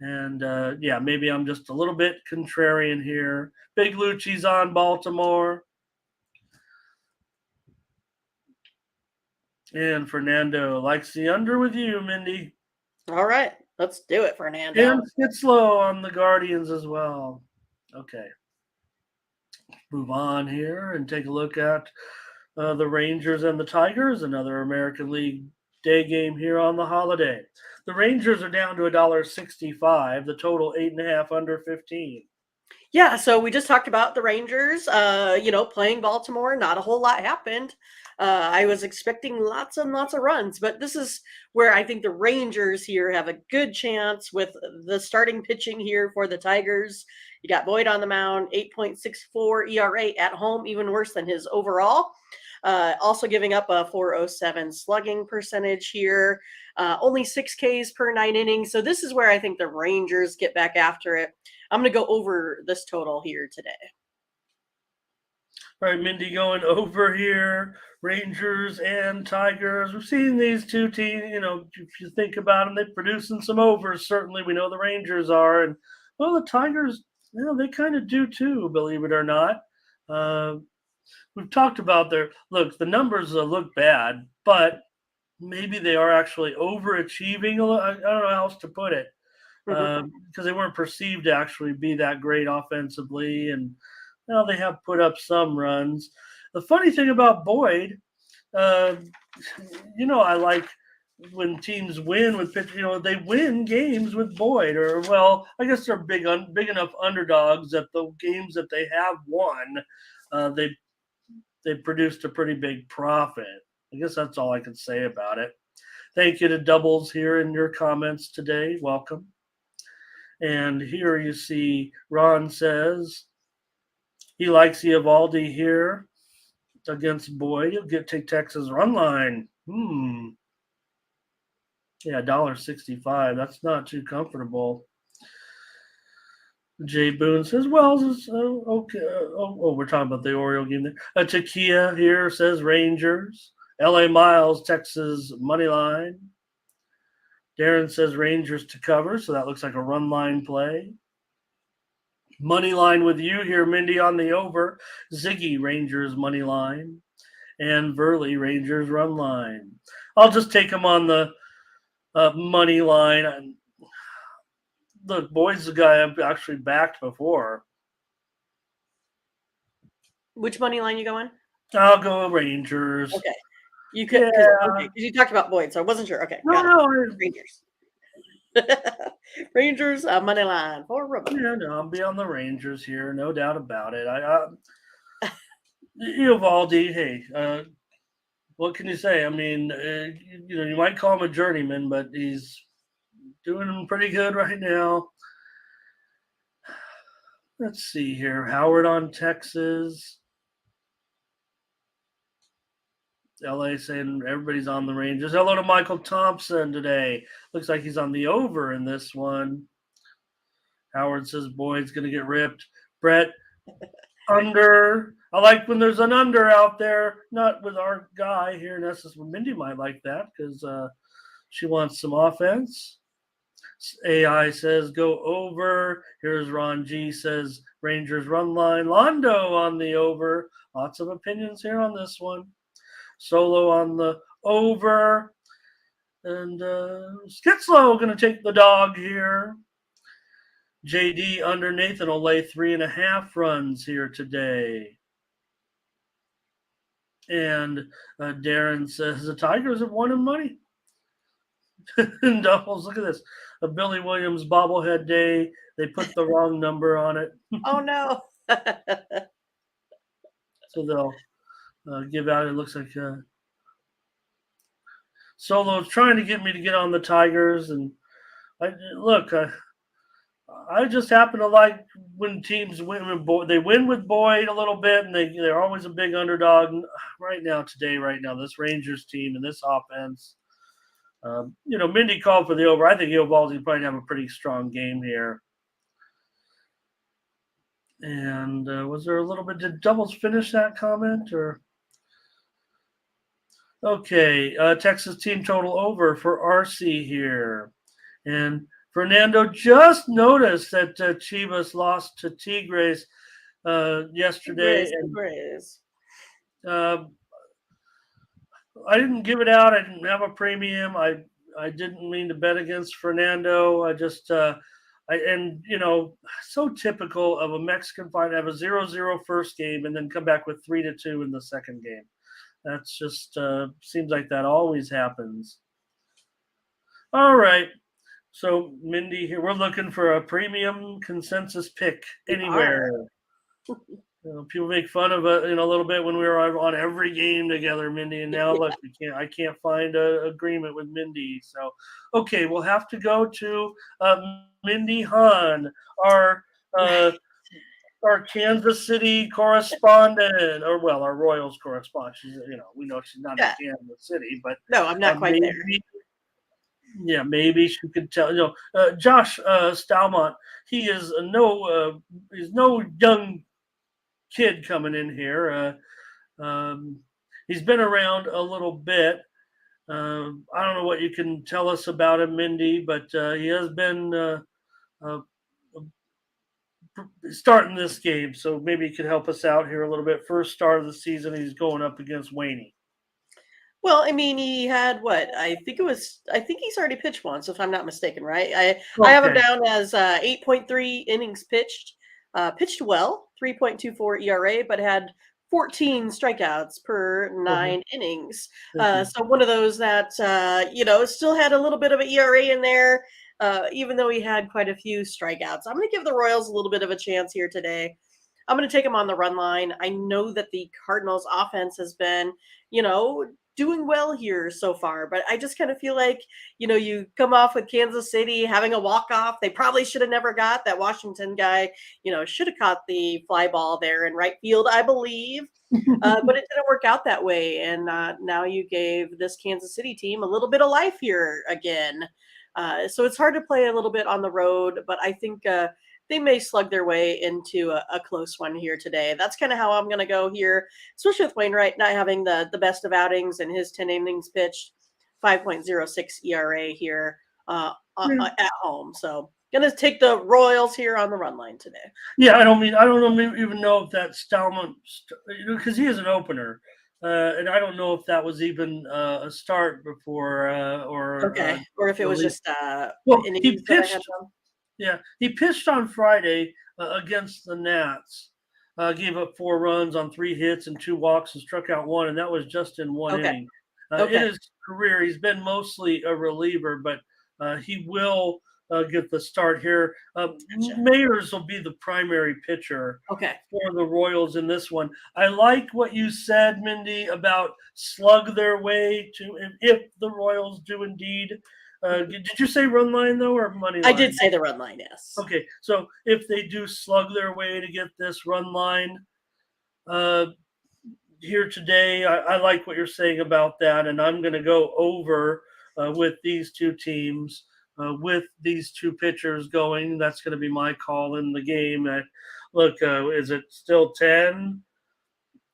Speaker 2: And maybe I'm just a little bit contrarian here. Big Lucci's on Baltimore. And Fernando likes the under with you, Mindy.
Speaker 1: All right, let's do it, Fernando.
Speaker 2: And Skitzlow on the Guardians as well. Okay. Move on here and take a look at the Rangers and the Tigers, another American League day game here on the holiday. The Rangers are down to $1.65. The total 8.5 under 15.
Speaker 1: Yeah, so we just talked about the Rangers, playing Baltimore. Not a whole lot happened. I was expecting lots and lots of runs, but this is where I think the Rangers here have a good chance with the starting pitching here for the Tigers. You got Boyd on the mound, 8.64 ERA at home, even worse than his overall. Also giving up a 407 slugging percentage here. Only 6 Ks per 9 innings. So this is where I think the Rangers get back after it. I'm going to go over this total here today.
Speaker 2: All right, Mindy going over here. Rangers and Tigers. We've seen these two teams, if you think about them, they're producing some overs. Certainly, we know the Rangers are. And, the Tigers, they kind of do too, believe it or not. We've talked about the numbers look bad, but maybe they are actually overachieving. I don't know how else to put it. Because they weren't perceived to actually be that great offensively, and they have put up some runs. The funny thing about Boyd, I like when teams win with pitch. They win games with Boyd, or I guess they're big enough underdogs that the games that they have won, they produced a pretty big profit. I guess that's all I can say about it. Thank you to Doubles here in your comments today. Welcome. And here you see Ron says he likes Eovaldi here against Boyd. He'll take Texas run line. Yeah, $1.65. That's not too comfortable. Jay Boone says, okay. We're talking about the Oriole game there. Takia here says Rangers. LA Miles, Texas money line. Darren says Rangers to cover, so that looks like a run line play. Money line with you here, Mindy, on the over. Ziggy, Rangers money line. And Verley, Rangers run line. I'll just take them on the money line. Look, Boyd's the guy I've actually backed before.
Speaker 1: Which money line you going?
Speaker 2: I'll go Rangers.
Speaker 1: Okay. You could, because you talked about Boyd, so I wasn't sure. Okay,
Speaker 2: no,
Speaker 1: Rangers. Rangers money line for Rubber.
Speaker 2: Yeah, no, I'll be on the Rangers here, no doubt about it. Eovaldi, hey, what can you say? I mean, you might call him a journeyman, but he's doing pretty good right now. Let's see here. Howard on Texas. LA saying everybody's on the Rangers. Hello to Michael Thompson today. Looks like he's on the over in this one. Howard says Boyd's going to get ripped. Brett, under. I like when there's an under out there, not with our guy here. And that's just Mindy might like that because she wants some offense. AI says go over. Here's Ron G says Rangers run line. Londo on the over. Lots of opinions here on this one. Solo on the over. And Skitzlow going to take the dog here. JD under Nathan will lay 3.5 runs here today. And Darren says the Tigers have won him money. Doubles. Look at this. A Billy Williams bobblehead day. They put the wrong number on it.
Speaker 1: Oh no.
Speaker 2: So they'll give out. It looks like Solo's trying to get me to get on the Tigers. And look, I just happen to like when teams win. They win with Boyd a little bit, and they're always a big underdog. And right now, this Rangers team and this offense, Mindy called for the over. I think Eovaldi probably have a pretty strong game here. And was there a little bit? Did Doubles finish that comment or? Okay, Texas team total over for RC here, and Fernando just noticed that Chivas lost to Tigres yesterday,
Speaker 1: Tigres.
Speaker 2: and I didn't give it out. I didn't have a premium. I didn't mean to bet against Fernando. I just so typical of a Mexican fight, have a 0-0 first game and then come back with 3-2 in the second game. That's just seems like that always happens. All right. So, Mindy, here we're looking for a premium consensus pick anywhere. People make fun of it, a little bit when we were on every game together, Mindy, and now look, I can't find an agreement with Mindy. So, okay, we'll have to go to Mindy Hahne, our Kansas City correspondent, our Royals correspondent. She's, we know she's not in Kansas City, but
Speaker 1: no, I'm not quite there.
Speaker 2: Yeah, maybe she could tell. Josh Stalmont, he is he's no young kid coming in here. He's been around a little bit. I don't know what you can tell us about him, Mindy, but he has been starting this game, so maybe he could help us out here a little bit. First start of the season, he's going up against Wayne.
Speaker 1: Well, I mean, he had what? I think he's already pitched once, if I'm not mistaken, right? I have him down as 8.3 innings pitched. Pitched well, 3.24 ERA, but had 14 strikeouts per 9 innings. So one of those that still had a little bit of an ERA in there, even though he had quite a few strikeouts. I'm going to give the Royals a little bit of a chance here today. I'm going to take him on the run line. I know that the Cardinals offense has been, doing well here so far, but I just kind of feel like, you come off with Kansas City having a walk-off. They probably should have never got that Washington guy, should have caught the fly ball there in right field, I believe. But it didn't work out that way. And now you gave this Kansas City team a little bit of life here again. So it's hard to play a little bit on the road, but I think they may slug their way into a close one here today. That's kind of how I'm going to go here, especially with Wainwright not having the best of outings and his 10 innings pitched, 5.06 ERA here at home. So going to take the Royals here on the run line today.
Speaker 2: Yeah, I don't even know if that's Stalmont, because he is an opener. And I don't know if that was even a start before or
Speaker 1: if it was just
Speaker 2: he pitched. Yeah, he pitched on Friday against the Nats. Gave up 4 runs on 3 hits and 2 walks and struck out 1, and that was just in 1 inning. In his career, he's been mostly a reliever, but he will get the start here. Mayers will be the primary pitcher for the Royals in this one. I like what you said, Mindy, about slug their way to, if the Royals do indeed. Did you say run line, though, or money line?
Speaker 1: I did say the run line, yes.
Speaker 2: Okay, so if they do slug their way to get this run line here today, I like what you're saying about that, and I'm going to go over with these two teams, with these two pitchers going. That's going to be my call in the game. Look, is it still 10?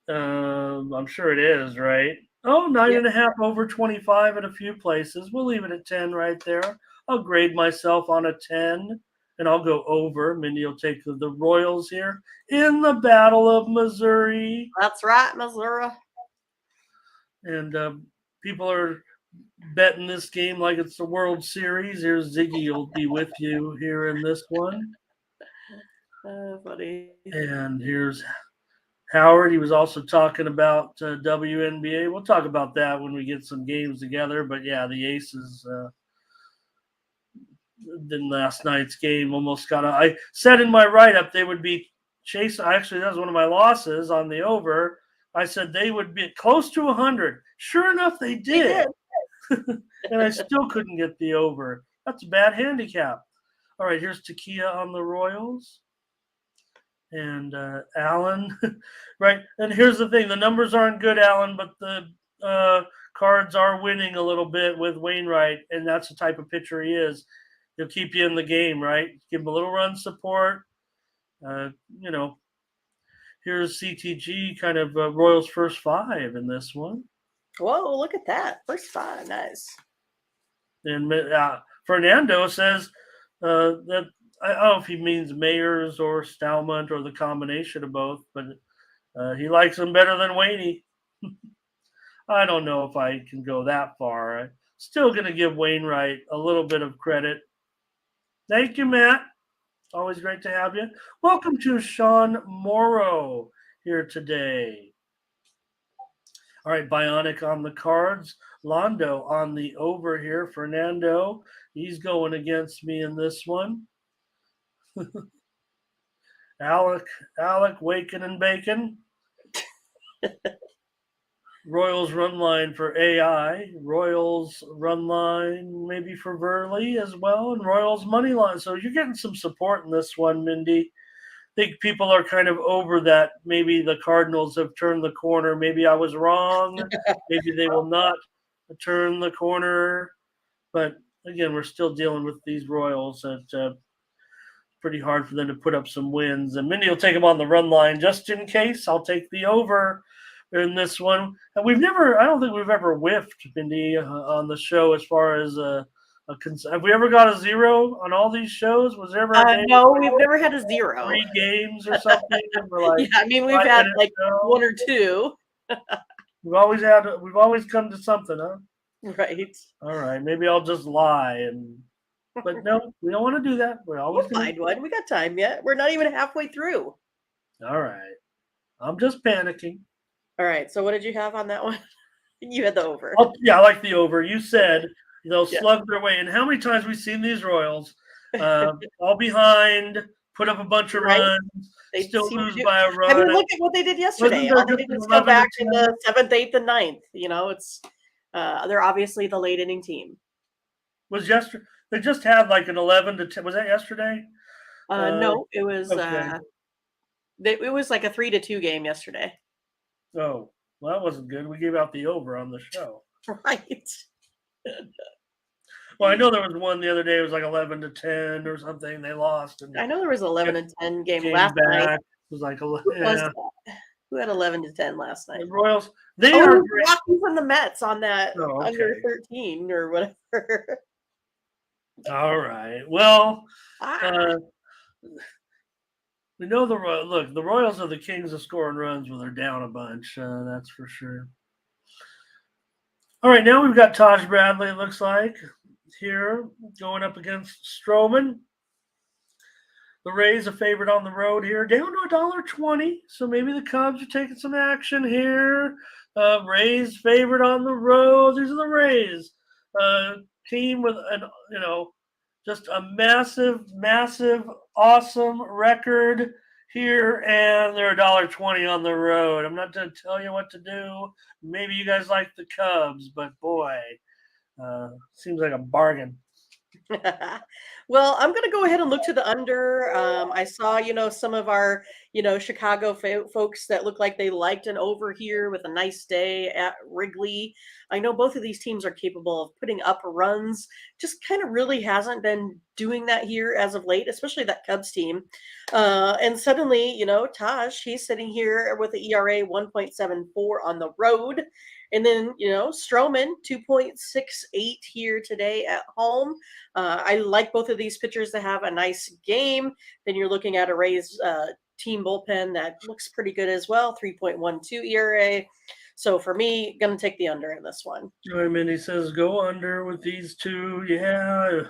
Speaker 2: I'm sure it is, right? Oh, 9.5 over 25 at a few places. We'll leave it at 10 right there. I'll grade myself on a 10, and I'll go over. Mindy will take the Royals here in the Battle of Missouri.
Speaker 1: That's right, Missouri.
Speaker 2: And people are betting this game like it's the World Series. Here's Ziggy will be with you here in this one.
Speaker 1: Buddy.
Speaker 2: And here's Howard. He was also talking about WNBA. We'll talk about that when we get some games together. But yeah, the Aces then last night's game almost got. I said in my write-up they would be chasing. Actually, that was one of my losses on the over. I said they would be close to 100. Sure enough, they did. And I still couldn't get the over. That's a bad handicap. All right, here's Takia on the Royals. And Allen, right? And here's the thing: the numbers aren't good, Allen, but the Cards are winning a little bit with Wainwright, and that's the type of pitcher he is. He'll keep you in the game, right? Give him a little run support. You know, here's CTG, kind of Royals' first 5 in this one.
Speaker 1: Whoa, look at that. First 5, nice.
Speaker 2: And Fernando says that, I don't know if he means Mayers or Stalmont or the combination of both, but he likes him better than Waney. I don't know if I can go that far. I'm still going to give Wainwright a little bit of credit. Thank you, Matt. Always great to have you. Welcome to Sean Morrow here today. All right, Bionic on the Cards. Londo on the over here. Fernando, he's going against me in this one. Alec, Waken and Bacon. Royals run line for AI. Royals run line maybe for Verley as well. And Royals money line. So you're getting some support in this one, Mindy. I think people are kind of over that. Maybe the Cardinals have turned the corner. Maybe I was wrong. Maybe they will not turn the corner. But again, we're still dealing with these Royals. That pretty hard for them to put up some wins. And Mindy will take them on the run line just in case. I'll take the over in this one. And I don't think we've ever whiffed, Mindy, on the show as far as have we ever got a 0 on all these shows? Was there ever a day?
Speaker 1: No, we've never had a 0.
Speaker 2: 3 games or something? We're like,
Speaker 1: yeah, I mean, we've had like 1 or 2.
Speaker 2: We've always come to something, huh?
Speaker 1: Right.
Speaker 2: All right. Maybe I'll just lie but no, we don't want to do that.
Speaker 1: We'll find one. We got time yet. We're not even halfway through.
Speaker 2: All right. I'm just panicking.
Speaker 1: All right. So what did you have on that one? You had the over.
Speaker 2: Oh, yeah, I like the over. You said they'll slug their way. And how many times we've seen these Royals all behind, put up a bunch of runs, they still lose by a run.
Speaker 1: I mean, look at what they did yesterday. All they did was come back in the 7th, 8th, and 9th. You know, it's they're obviously the late inning team.
Speaker 2: Was yesterday? They just had like an 11 to 10. Was that yesterday?
Speaker 1: No, it was. Okay. It was like a 3-2 game yesterday.
Speaker 2: Oh, well, that wasn't good. We gave out the over on the show.
Speaker 1: Right.
Speaker 2: Well, I know there was one the other day. It was like 11 to 10 or something. They lost.
Speaker 1: I know there was 11 to 10 game last night. It
Speaker 2: was like 11.
Speaker 1: Who had 11 to 10 last night?
Speaker 2: The Royals. They are
Speaker 1: Rockies and the Mets on that under 13 or whatever.
Speaker 2: All right. Well, we know the Royals are the kings of scoring runs when they're down a bunch. That's for sure. All right, now we've got Taj Bradley, it looks like, here going up against Stroman. The Rays a favorite on the road here, down to $1.20. So maybe the Cubs are taking some action here. Rays favorite on the road. These are the Rays. Team with just a massive, awesome record here, and they're $1.20 on the road. I'm not going to tell you what to do. Maybe you guys like the Cubs, but boy, seems like a bargain.
Speaker 1: Well, I'm going to go ahead and look to the under. I saw, some of our, Chicago folks that look like they liked an over here with a nice day at Wrigley. I know both of these teams are capable of putting up runs. Just kind of really hasn't been doing that here as of late, especially that Cubs team. And suddenly, Taj, he's sitting here with the ERA 1.74 on the road. And then, Stroman, 2.68 here today at home. I like both of these pitchers to have a nice game. Then you're looking at a Rays team bullpen that looks pretty good as well, 3.12 ERA. So for me, going to take the under in this one.
Speaker 2: All right, Mindy says go under with these two. Yeah.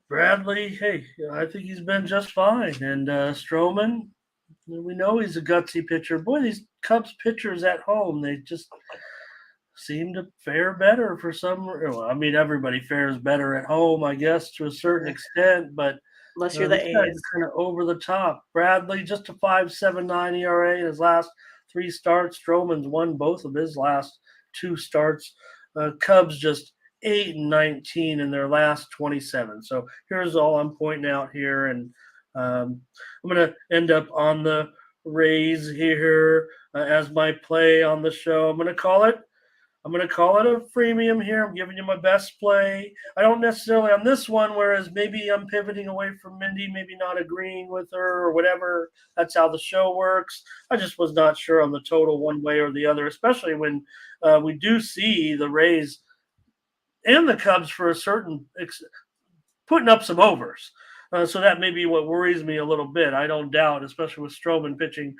Speaker 2: Bradley, hey, I think he's been just fine. And Stroman, we know he's a gutsy pitcher. Boy, these Cubs pitchers at home, they just seem to fare better for some. Well, I mean, everybody fares better at home, I guess, to a certain extent, but
Speaker 1: Unless you're the
Speaker 2: these guys
Speaker 1: A's.
Speaker 2: are kind of over the top. Bradley, just a 5.79 ERA in his last 3 starts. Stroman's won both of his last 2 starts. Cubs just 8-19 in their last 27. So here's all I'm pointing out here, and I'm going to end up on the Rays here as my play on the show. I'm going to call it a freemium here. I'm giving you my best play. I don't necessarily on this one, whereas maybe I'm pivoting away from Mindy, maybe not agreeing with her or whatever. That's how the show works. I just was not sure on the total one way or the other, especially when we do see the Rays and the Cubs for a certain putting up some overs. So that may be what worries me a little bit. I don't doubt, especially with Stroman pitching,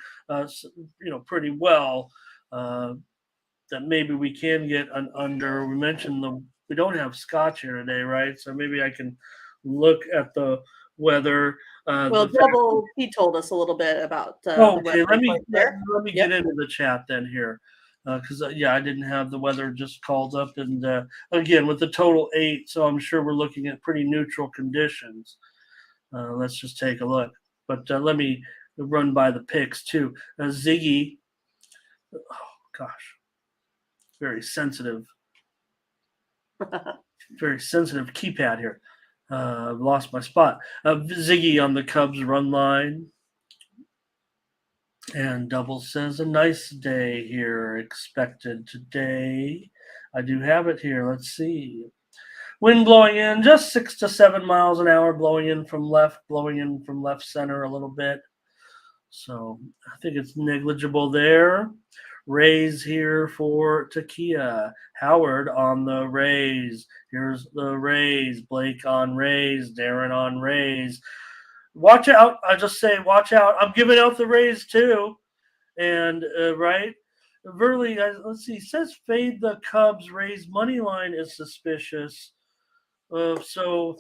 Speaker 2: pretty well, that maybe we can get an under. We mentioned we don't have Scotch here today, right? So maybe I can look at the weather.
Speaker 1: Well, he told us a little bit about the
Speaker 2: okay.
Speaker 1: weather
Speaker 2: Let me
Speaker 1: report there.
Speaker 2: get into the chat then here, because I didn't have the weather just called up, and again with the total 8, so I'm sure we're looking at pretty neutral conditions. Let's just take a look. But let me run by the picks too. Ziggy, oh gosh, very sensitive keypad here. I've lost my spot. Ziggy on the Cubs run line. And Double says a nice day here expected today. I do have it here. Let's see. Wind blowing in just 6 to 7 miles an hour, blowing in from left center a little bit. So I think it's negligible there. Rays here for Takia. Howard on the Rays. Here's the Rays. Blake on Rays. Darren on Rays. Watch out. I just say watch out. I'm giving out the Rays too. And right. Verley, let's see, says fade the Cubs. Rays money line is suspicious. So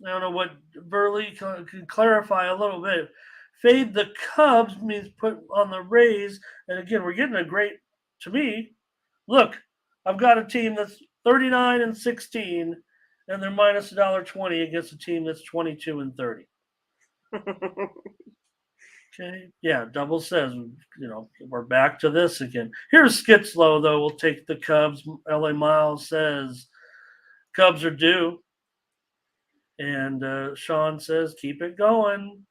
Speaker 2: I don't know what Verley can clarify a little bit. Fade the Cubs means put on the Rays. And again, we're getting a great, to me, look, I've got a team that's 39-16, and they're minus $1.20 against a team that's 22-30. Okay, yeah, Double says, we're back to this again. Here's Skitzlow, though. We'll take the Cubs. LA Miles says, Cubs are due. And Sean says, keep it going.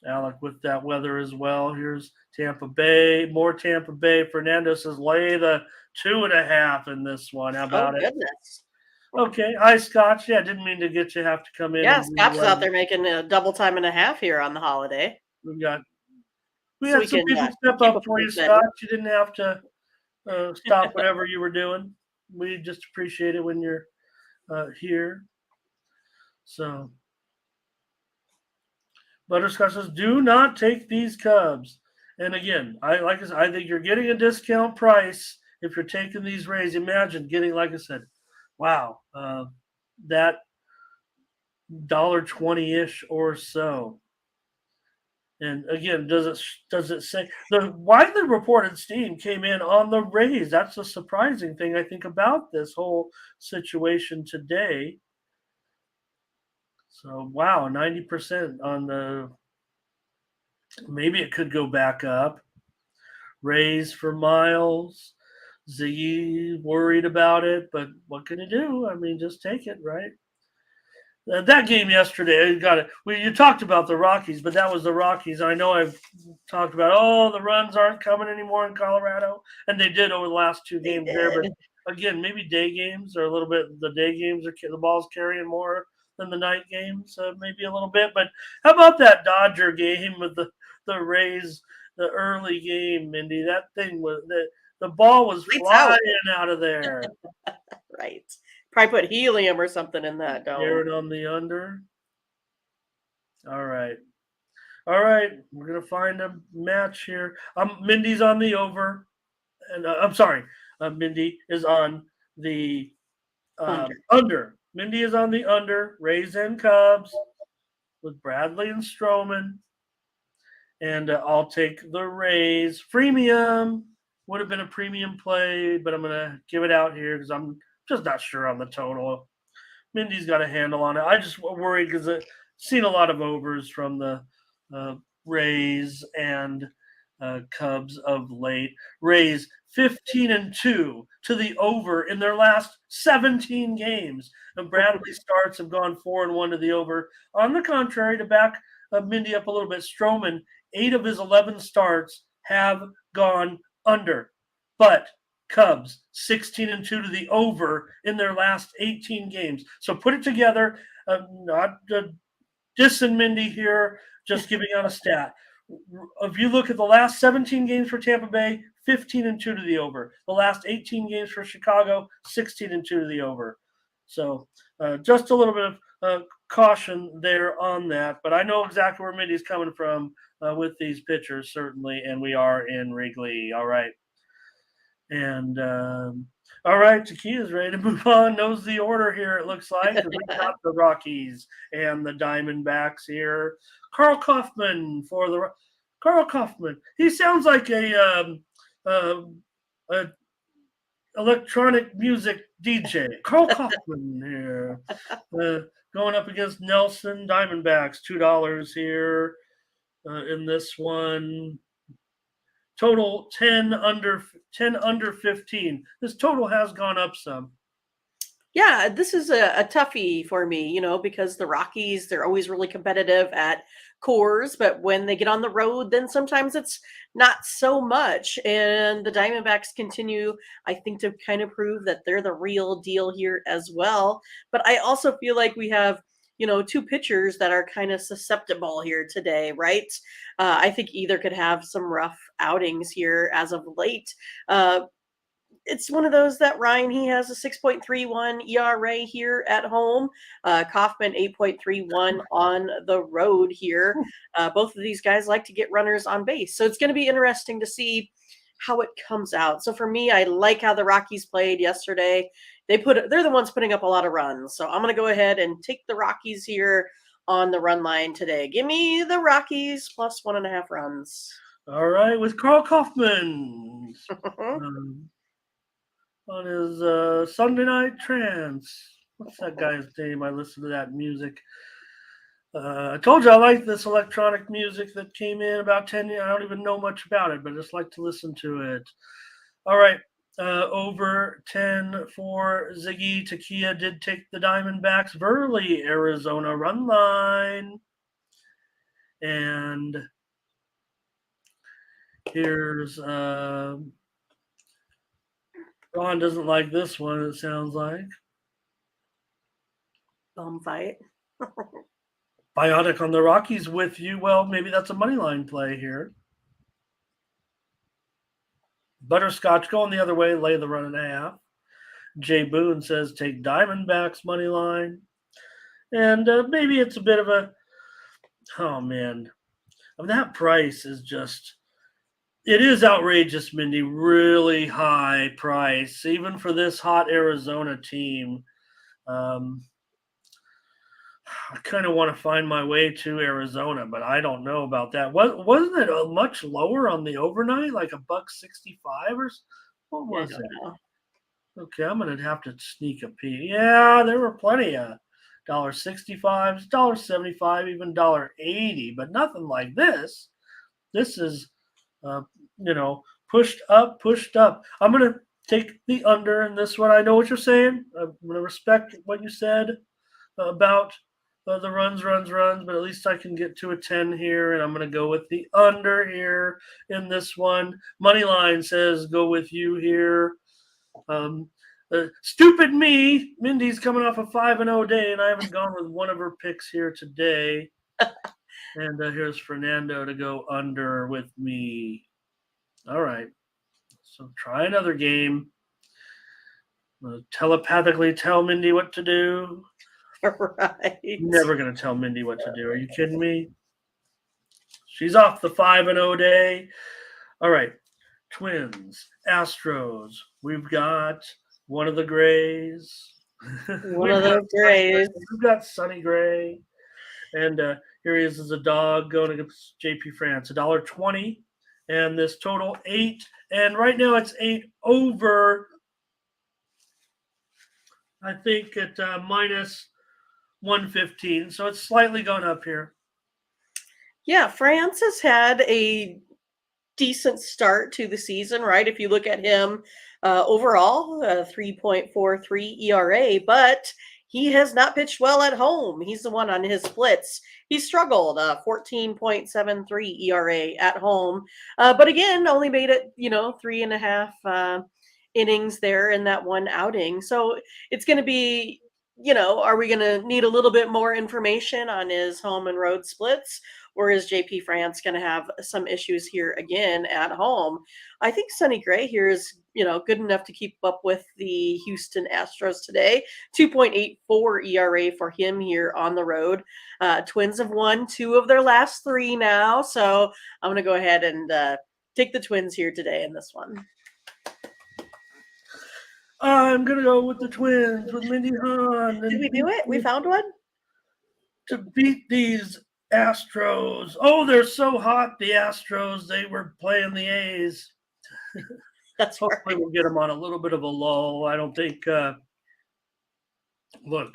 Speaker 2: Alec with that weather as well. Here's Tampa Bay. More Tampa Bay. Fernando says, lay the 2.5 in this one. How about it?
Speaker 1: Goodness.
Speaker 2: Okay. Hi, Scotch. Yeah, didn't mean to get you have to come in.
Speaker 1: Yeah, Scotch is out there making a double time and a half here on the holiday.
Speaker 2: We had some people step up for you, Scott. You didn't have to stop whatever you were doing. We just appreciate it when you're here. So, Butterscotch says, do not take these Cubs. And again, I think you're getting a discount price if you're taking these Rays. Imagine getting, like I said, wow, that $1.20-ish or so. And again, does it say the widely reported steam came in on the Rays? That's a surprising thing, I think, about this whole situation today. So wow, 90% on the. Maybe it could go back up. Rays for Miles. Ziggy worried about it, but what can you do? I mean, just take it, right? That game yesterday, you talked about the Rockies, but that was the Rockies. I know I've talked about, the runs aren't coming anymore in Colorado, and they did over the last 2 games there. But again, maybe day games are a little bit. The day games the ball's carrying more than the night games, maybe a little bit. But how about that Dodger game with the Rays, the early game, Mindy? That thing was the ball was flying out of there.
Speaker 1: Right. Probably put helium or something in that dome.
Speaker 2: Darren on the under. All right. We're going to find a match here. Mindy's on the over. And I'm sorry. Mindy is on the under. Mindy is on the under. Rays and Cubs with Bradley and Stroman. And I'll take the Rays. Freemium would have been a premium play, but I'm going to give it out here because I'm just not sure on the total. Mindy's got a handle on it. I just worried because I've seen a lot of overs from the Rays and Cubs of late. Rays 15-2 to the over in their last 17 games. And Bradley's starts have gone 4-1 to the over. On the contrary, to back Mindy up a little bit, Stroman, 8 of his 11 starts have gone under. But Cubs 16-2 to the over in their last 18 games. So put it together. Not dissing Mindy here, just giving out a stat. If you look at the last 17 games for Tampa Bay, 15-2 to the over. The last 18 games for Chicago, 16-2 to the over. So just a little bit of caution there on that. But I know exactly where Mindy's coming from with these pitchers, certainly, and we are in Wrigley. All right. And all right, Takia's ready to move on. Knows the order here, it looks like. We got the Rockies and the Diamondbacks here. Carl Kaufman for the Carl Kaufman. He sounds like a electronic music DJ. Carl Kaufman here, going up against Nelson Diamondbacks. $2 here in this one. Total 10 under 15. This total has gone up some.
Speaker 1: Yeah, this is a toughie for me, because the Rockies, they're always really competitive at cores, but when they get on the road, then sometimes it's not so much. And the Diamondbacks continue, I think, to kind of prove that they're the real deal here as well. But I also feel like we have two pitchers that are kind of susceptible here today, right? I think either could have some rough outings here as of late. It's one of those that Ryan, he has a 6.31 ERA here at home. Kaufman, 8.31 on the road here. Both of these guys like to get runners on base. So it's going to be interesting to see how it comes out. So for me, I like how the Rockies played yesterday. They're the ones putting up a lot of runs. So I'm going to go ahead and take the Rockies here on the run line today. Give me the Rockies plus 1.5 runs.
Speaker 2: All right, with Carl Kaufman on his Sunday Night Trance. What's that guy's name? I listen to that music. I told you I like this electronic music that came in about 10 years. I don't even know much about it, but I just like to listen to it. All right. Over 10 for Ziggy. Takia did take the Diamondbacks. Verley, Arizona run line. And here's Ron doesn't like this one, it sounds like.
Speaker 1: Fight.
Speaker 2: Biotic on the Rockies with you. Well, maybe that's a money line play here. Butterscotch going the other way, lay the 1.5. Jay Boone says take Diamondbacks money line. And maybe it's a bit of a, oh man, that price is just, it is outrageous, Mindy. Really high price, even for this hot Arizona team. I kind of want to find my way to Arizona, but I don't know about that. Wasn't it much lower on the overnight, like $1.65 or what was it? Okay, I'm gonna have to sneak a peek. Yeah, there were plenty of $1.65, $1.75, even $1.80, but nothing like this. This is, pushed up. I'm gonna take the under in this one. I know what you're saying. I'm gonna respect what you said about the runs, but at least I can get to a 10 here, and I'm going to go with the under here in this one. Money line says go with you here. Stupid me. Mindy's coming off a 5-0 day, and I haven't gone with one of her picks here today. And here's Fernando to go under with me. All right. So try another game. Telepathically tell Mindy what to do.
Speaker 1: Right.
Speaker 2: Never going to tell Mindy what to do. Are you kidding me? She's off the 5-0 day. All right. Twins, Astros. We've got one of the Grays.
Speaker 1: One of the Grays.
Speaker 2: We've got Sonny Gray. And here he is as a dog going against JP France. $1.20 And this total 8. And right now it's 8 over, I think, at minus 115. So it's slightly gone up here.
Speaker 1: Yeah, France has had a decent start to the season, right? If you look at him overall, 3.43 ERA, but he has not pitched well at home. He's the one on his splits. He struggled, 14.73 ERA at home. But again, only made it, 3.5 innings there in that one outing. So it's going to be, are we going to need a little bit more information on his home and road splits? Or is JP France going to have some issues here again at home? I think Sonny Gray here is, good enough to keep up with the Houston Astros today. 2.84 ERA for him here on the road. Twins have won 2 of their last 3 now, so I'm going to go ahead and take the Twins here today in this one.
Speaker 2: I'm going to go with the Twins with Mindy Hahne.
Speaker 1: Did we do it? We found one?
Speaker 2: To beat these Astros. Oh, they're so hot, the Astros. They were playing the A's.
Speaker 1: That's
Speaker 2: Hopefully
Speaker 1: right.
Speaker 2: we'll get them on a little bit of a lull. I don't think look,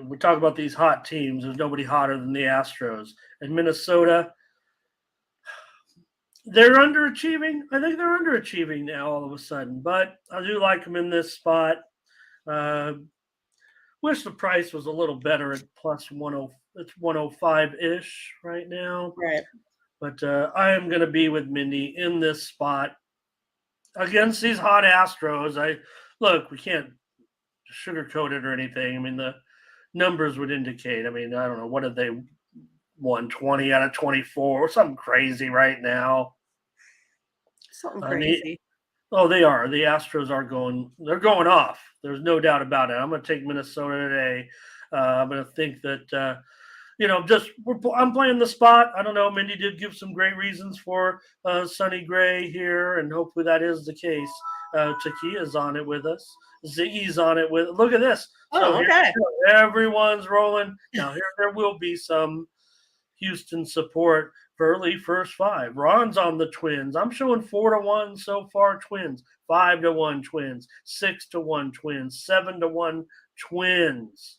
Speaker 2: we talk about these hot teams. There's nobody hotter than the Astros. And Minnesota, they're underachieving. I think they're underachieving now all of a sudden. But I do like them in this spot. Wish the price was a little better at plus 10. It's 105-ish right now.
Speaker 1: Right.
Speaker 2: But I am going to be with Mindy in this spot against these hot Astros. We can't sugarcoat it or anything. I mean, the numbers would indicate. I mean, I don't know, what did they won 20 out of 24 or something crazy right now?
Speaker 1: Something crazy.
Speaker 2: They are. The Astros are they're going off. There's no doubt about it. I'm going to take Minnesota today. I'm going to think that, I'm playing the spot. I don't know. Mindy did give some great reasons for Sonny Gray here, and hopefully that is the case. Takia's on it with us. Ziggy's on it with. Look at this.
Speaker 1: Oh, okay.
Speaker 2: Everyone's rolling. Now here there will be some Houston support. Early first 5. Ron's on the Twins. I'm showing 4-1 so far. Twins. 5-1 Twins. 6-1 Twins. 7-1 Twins.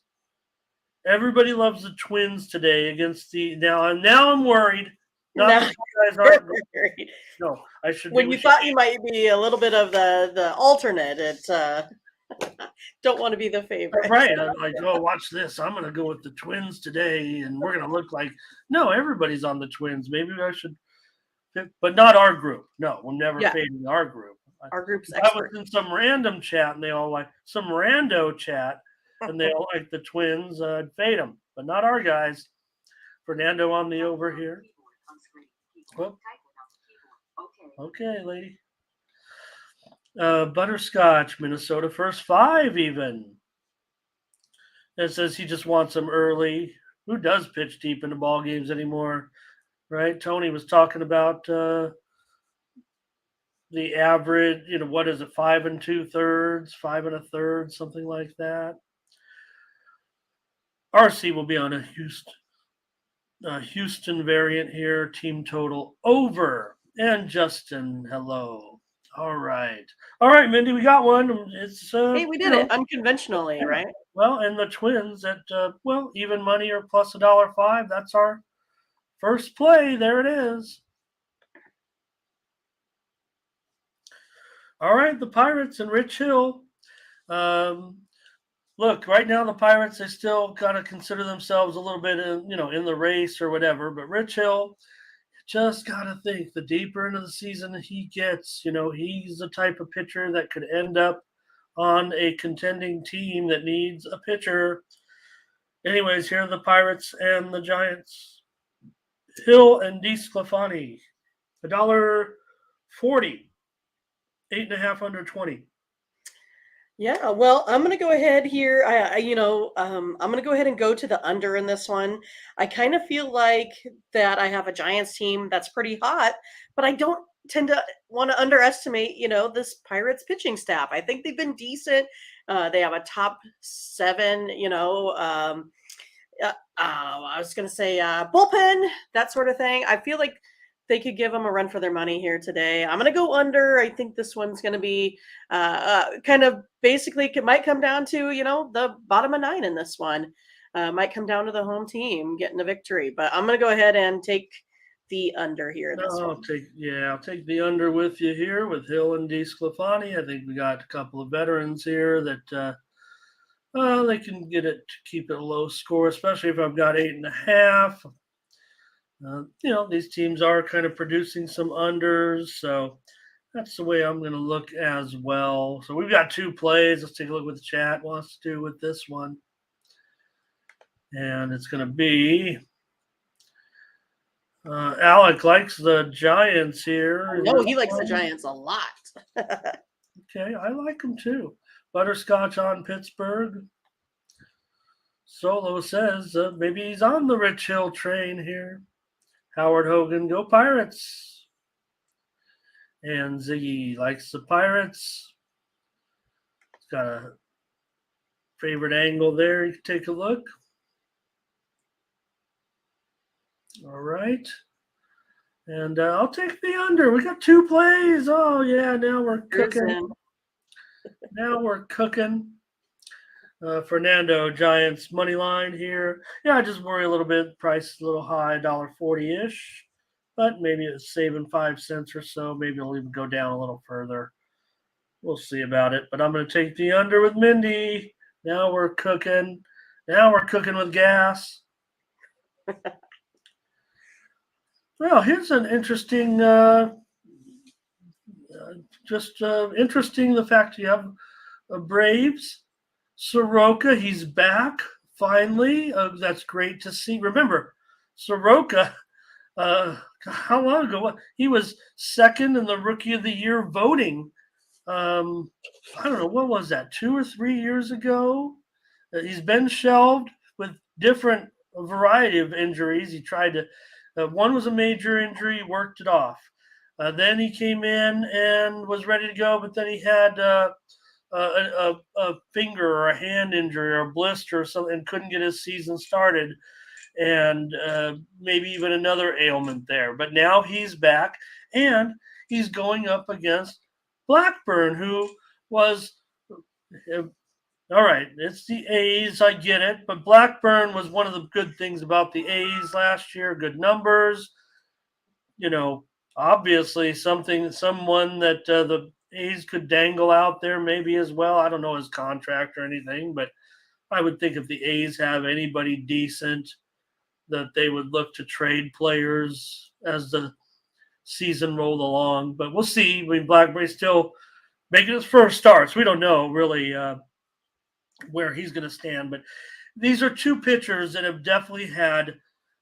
Speaker 2: Everybody loves the Twins today against the. Now I'm worried. Not that you guys aren't worried. No, I should.
Speaker 1: When you thought you might be a little bit of the alternate, don't want to be the favorite.
Speaker 2: Right. I'm like, oh, watch this. I'm going to go with the Twins today, and we're going to look like. No, everybody's on the Twins. Maybe I should. But not our group. No, we're never fading our group.
Speaker 1: Our group's
Speaker 2: I was in some random chat, and they all like some rando chat, and they all like the Twins. I'd fade them, but not our guys. Fernando on the over here. Well, okay, lady. Butterscotch, Minnesota, first 5 even. It says he just wants them early. Who does pitch deep into ball games anymore? Right? Tony was talking about the average, what is it, 5 2/3, 5 1/3, something like that. RC will be on a Houston variant here. Team total over. And Justin, hello. All right, Mindy, we got one. It's
Speaker 1: hey, we did it unconventionally, right?
Speaker 2: Well, and the Twins at even money or plus $1.05. That's our first play. There it is. All right, the Pirates and Rich Hill. Look, right now the Pirates, they still kind of consider themselves a little bit in the race or whatever. But Rich Hill, just got to think, the deeper into the season he gets, he's the type of pitcher that could end up on a contending team that needs a pitcher. Anyways, here are the Pirates and the Giants. Hill and DeSclafani, $1.40, 8.5 under 20.
Speaker 1: Yeah, well, I'm going to go ahead here. I'm going to go ahead and go to the under in this one. I kind of feel like that I have a Giants team that's pretty hot, but I don't tend to want to underestimate, this Pirates pitching staff. I think they've been decent. They have a top 7, I was going to say bullpen, that sort of thing. I feel like they could give them a run for their money here today. I'm going to go under. I think this one's going to be kind of basically it might come down to, the bottom of 9 in this one. Might come down to the home team getting a victory, but I'm going to go ahead and take the under here in
Speaker 2: No,
Speaker 1: this one.
Speaker 2: I'll take the under with you here with Hill and DeSclafani. I think we got a couple of veterans here that they can get it to keep it a low score, especially if I've got 8.5. These teams are kind of producing some unders, so that's the way I'm going to look as well. So we've got 2 plays. Let's take a look what the chat wants to do with this one. And it's going to be Alec likes the Giants here.
Speaker 1: No, he likes the Giants a lot.
Speaker 2: Okay, I like them too. Butterscotch on Pittsburgh. Solo says maybe he's on the Rich Hill train here. Howard Hogan, go Pirates. And Ziggy likes the Pirates. He's got a favorite angle there. You can take a look. All right. And I'll take the under. We got 2 plays. Oh, yeah, now we're cooking. Now we're cooking. Fernando, Giants money line here. Yeah, I just worry a little bit. Price is a little high, $1.40-ish. But maybe it's saving 5 cents or so. Maybe it'll even go down a little further. We'll see about it. But I'm going to take the under with Mindy. Now we're cooking. Now we're cooking with gas. Well, here's an interesting, interesting the fact you have Braves. Soroka, he's back finally. That's great to see. Remember, Soroka, how long ago? He was second in the Rookie of the Year voting. I don't know, what was that, 2 or 3 years ago? He's been shelved with different variety of injuries. He tried to. One was a major injury, worked it off. Then he came in and was ready to go, but then he had a finger or a hand injury or a blister or something and couldn't get his season started. And maybe even another ailment there. But now he's back, and he's going up against Blackburn, who was all right, it's the A's, I get it, but Blackburn was one of the good things about the A's last year, good numbers. Obviously someone that the A's could dangle out there maybe as well. I don't know his contract or anything, but I would think if the A's have anybody decent that they would look to trade players as the season rolled along. But we'll see. I mean, Blackburn's still making his first starts. We don't know really where he's going to stand. But these are 2 pitchers that have definitely had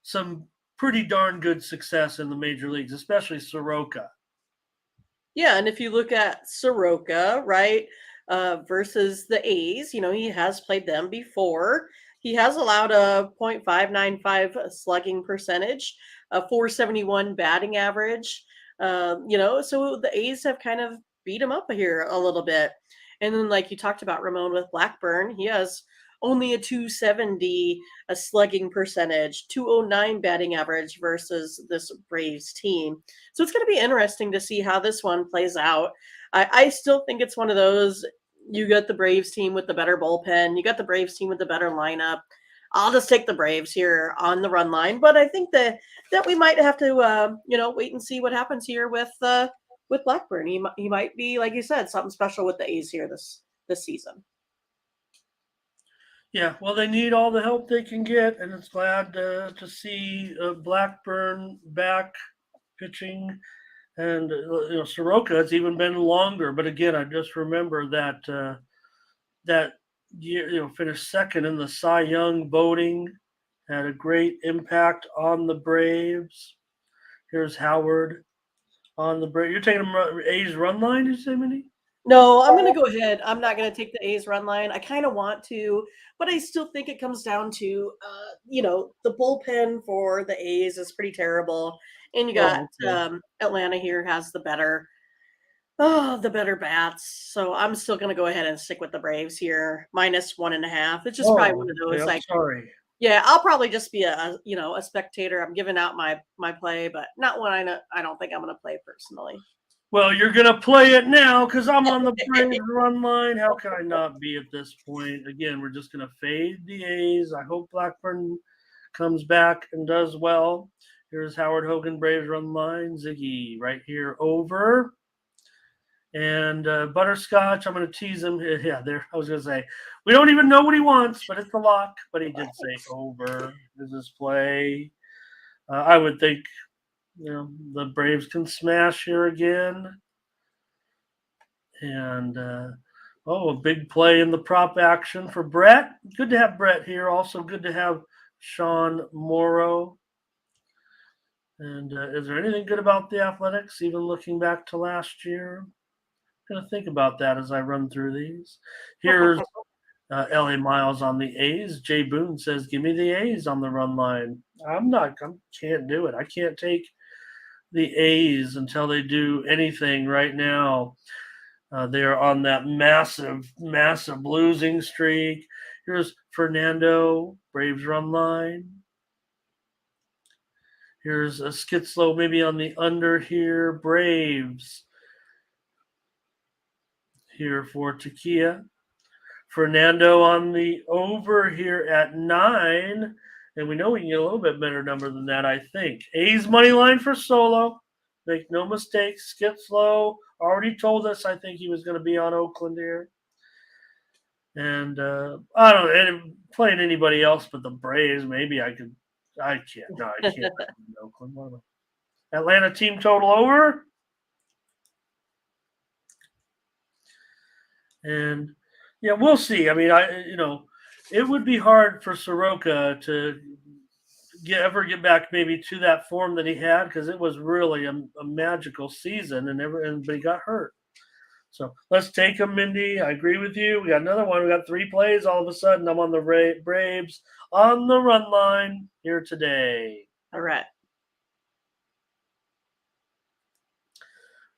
Speaker 2: some pretty darn good success in the major leagues, especially Soroka.
Speaker 1: Yeah, and if you look at Soroka, right, versus the A's, he has played them before. He has allowed a .595 slugging percentage, a 471 batting average. So the A's have kind of beat him up here a little bit. And then, like you talked about, Ramon with Blackburn, he has only a 270 a slugging percentage, 209 batting average versus this Braves team. So it's going to be interesting to see how this one plays out. I still think it's one of those, you got the Braves team with the better bullpen, you got the Braves team with the better lineup. I'll just take the Braves here on the run line, but I think that we might have to wait and see what happens here with Blackburn. He might be, like you said, something special with the A's here this season.
Speaker 2: Yeah, well, they need all the help they can get, and it's glad to see Blackburn back pitching. And Soroka, it's even been longer. But again, I just remember that that year, finished second in the Cy Young voting, had a great impact on the Braves. Here's Howard on the Braves. You're taking them A's run line, did you say, Mindy?
Speaker 1: No, I'm going to go ahead. I'm not going to take the A's run line. I kind of want to, but I still think it comes down to, the bullpen for the A's is pretty terrible. And you got Atlanta here has the better bats. So I'm still going to go ahead and stick with the Braves here, -1.5. It's just probably one of those
Speaker 2: I'm sorry.
Speaker 1: Yeah, I'll probably just be a spectator. I'm giving out my play, but not one I don't think I'm going to play personally.
Speaker 2: Well, you're going to play it now because I'm on the Braves run line. How can I not be at this point? Again, we're just going to fade the A's. I hope Blackburn comes back and does well. Here's Howard Hogan, Braves run line. Ziggy right here over. And Butterscotch, I'm going to tease him. Yeah, there. I was going to say, we don't even know what he wants, but it's a lock. But he did say over. Is this play? I would think, the Braves can smash here again. And, a big play in the prop action for Brett. Good to have Brett here. Also good to have Sean Morrow. And is there anything good about the Athletics, even looking back to last year? I'm going to think about that as I run through these. Here's LA Miles on the A's. Jay Boone says, give me the A's on the run line. I can't do it. I can't take the A's until they do anything right now. They are on that massive, massive losing streak. Here's Fernando, Braves run line. Here's a Skitzlow maybe on the under here. Braves here for Takia. Fernando on the over here at 9. And we know we can get a little bit better number than that, I think. A's money line for Solo. Make no mistakes. Skitzlow already told us I think he was going to be on Oakland here. And I don't know, playing anybody else but the Braves, maybe I could. I can't. No, I can't. Oakland. Atlanta team total over. And yeah, we'll see. I mean, it would be hard for Soroka to ever get back maybe to that form that he had because it was really a magical season, but he got hurt. So let's take him, Mindy. I agree with you. We got another one. We got 3 plays. All of a sudden, I'm on the Braves on the run line here today.
Speaker 1: All right.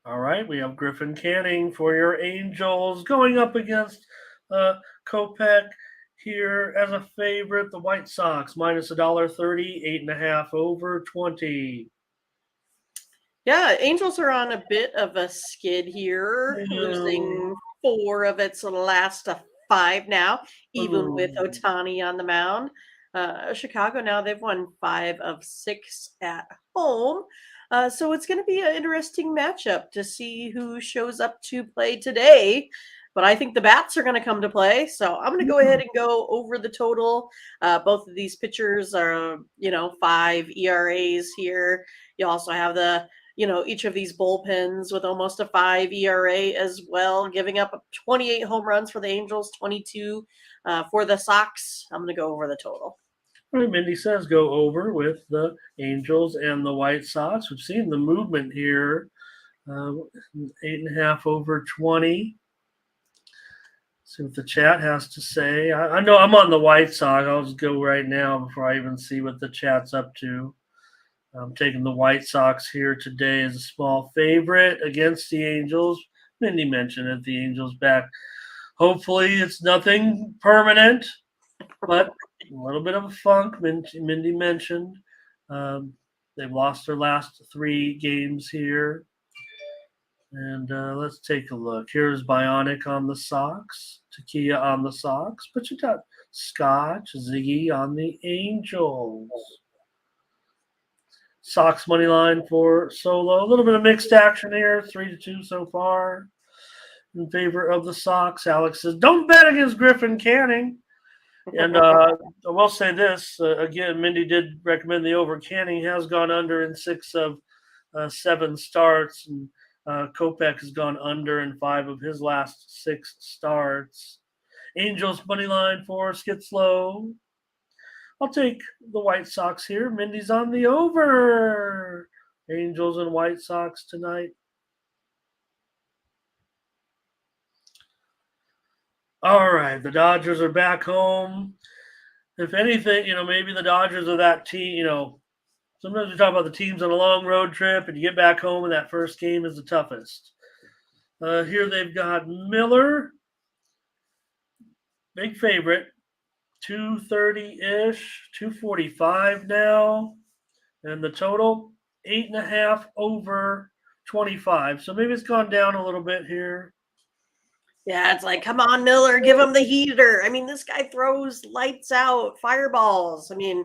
Speaker 2: All right. We have Griffin Canning for your Angels going up against Kopech here as a favorite. The White Sox minus $1.30, 8.5 over 20.
Speaker 1: Yeah, Angels are on a bit of a skid here, losing 4 of its last 5 now, even with Ohtani on the mound. Chicago now, they've won 5 of 6 at home. So it's going to be an interesting matchup to see who shows up to play today. But I think the bats are going to come to play. So I'm going to go ahead and go over the total. Both of these pitchers are, 5 ERAs here. You also have each of these bullpens with almost a 5 ERA as well, giving up 28 home runs for the Angels, 22 for the Sox. I'm going to go over the total.
Speaker 2: All right, Mindy says go over with the Angels and the White Sox. We've seen the movement here, 8.5 over 20. See what the chat has to say. I know I'm on the White Sox. I'll just go right now before I even see what the chat's up to. I'm taking the White Sox here today as a small favorite against the Angels. Mindy mentioned it, the Angels back. Hopefully it's nothing permanent, but a little bit of a funk. Mindy mentioned they've lost their last 3 games here. And let's take a look. Here's Bionic on the Sox, Takia on the Sox, but you got Scotch, Ziggy on the Angels. Sox money line for Solo. A little bit of mixed action here, 3-2 so far in favor of the Sox. Alex says, don't bet against Griffin Canning. And I will say this, again, Mindy did recommend the over. Canning has gone under in 6 of 7 starts, and Kopech has gone under in 5 of his last 6 starts. Angels money line for Skitzlow. I'll take the White Sox here. Mindy's on the over. Angels and White Sox tonight. All right, the Dodgers are back home. If anything, maybe the Dodgers are that team, sometimes we talk about the teams on a long road trip and you get back home and that first game is the toughest. Here they've got Miller, big favorite, 230-ish, 245 now. And the total, 8.5 over 25. So maybe it's gone down a little bit here.
Speaker 1: Yeah, it's like, come on, Miller, give him the heater. I mean, this guy throws lights out, fireballs. I mean,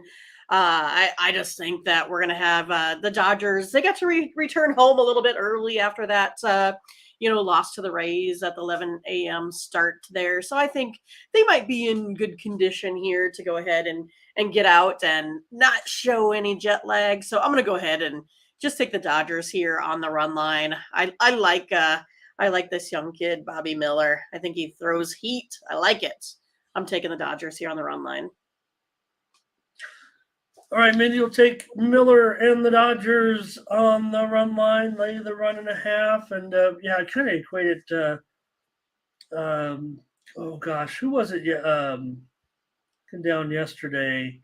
Speaker 1: I just think that we're going to have the Dodgers. They got to return home a little bit early after that, loss to the Rays at the 11 a.m. start there. So I think they might be in good condition here to go ahead and get out and not show any jet lag. So I'm going to go ahead and just take the Dodgers here on the run line. I like this young kid, Bobby Miller. I think he throws heat. I like it. I'm taking the Dodgers here on the run line.
Speaker 2: All right, Mindy will take Miller and the Dodgers on the run line, lay the 1.5. And I kind of equated who was it? Down yesterday.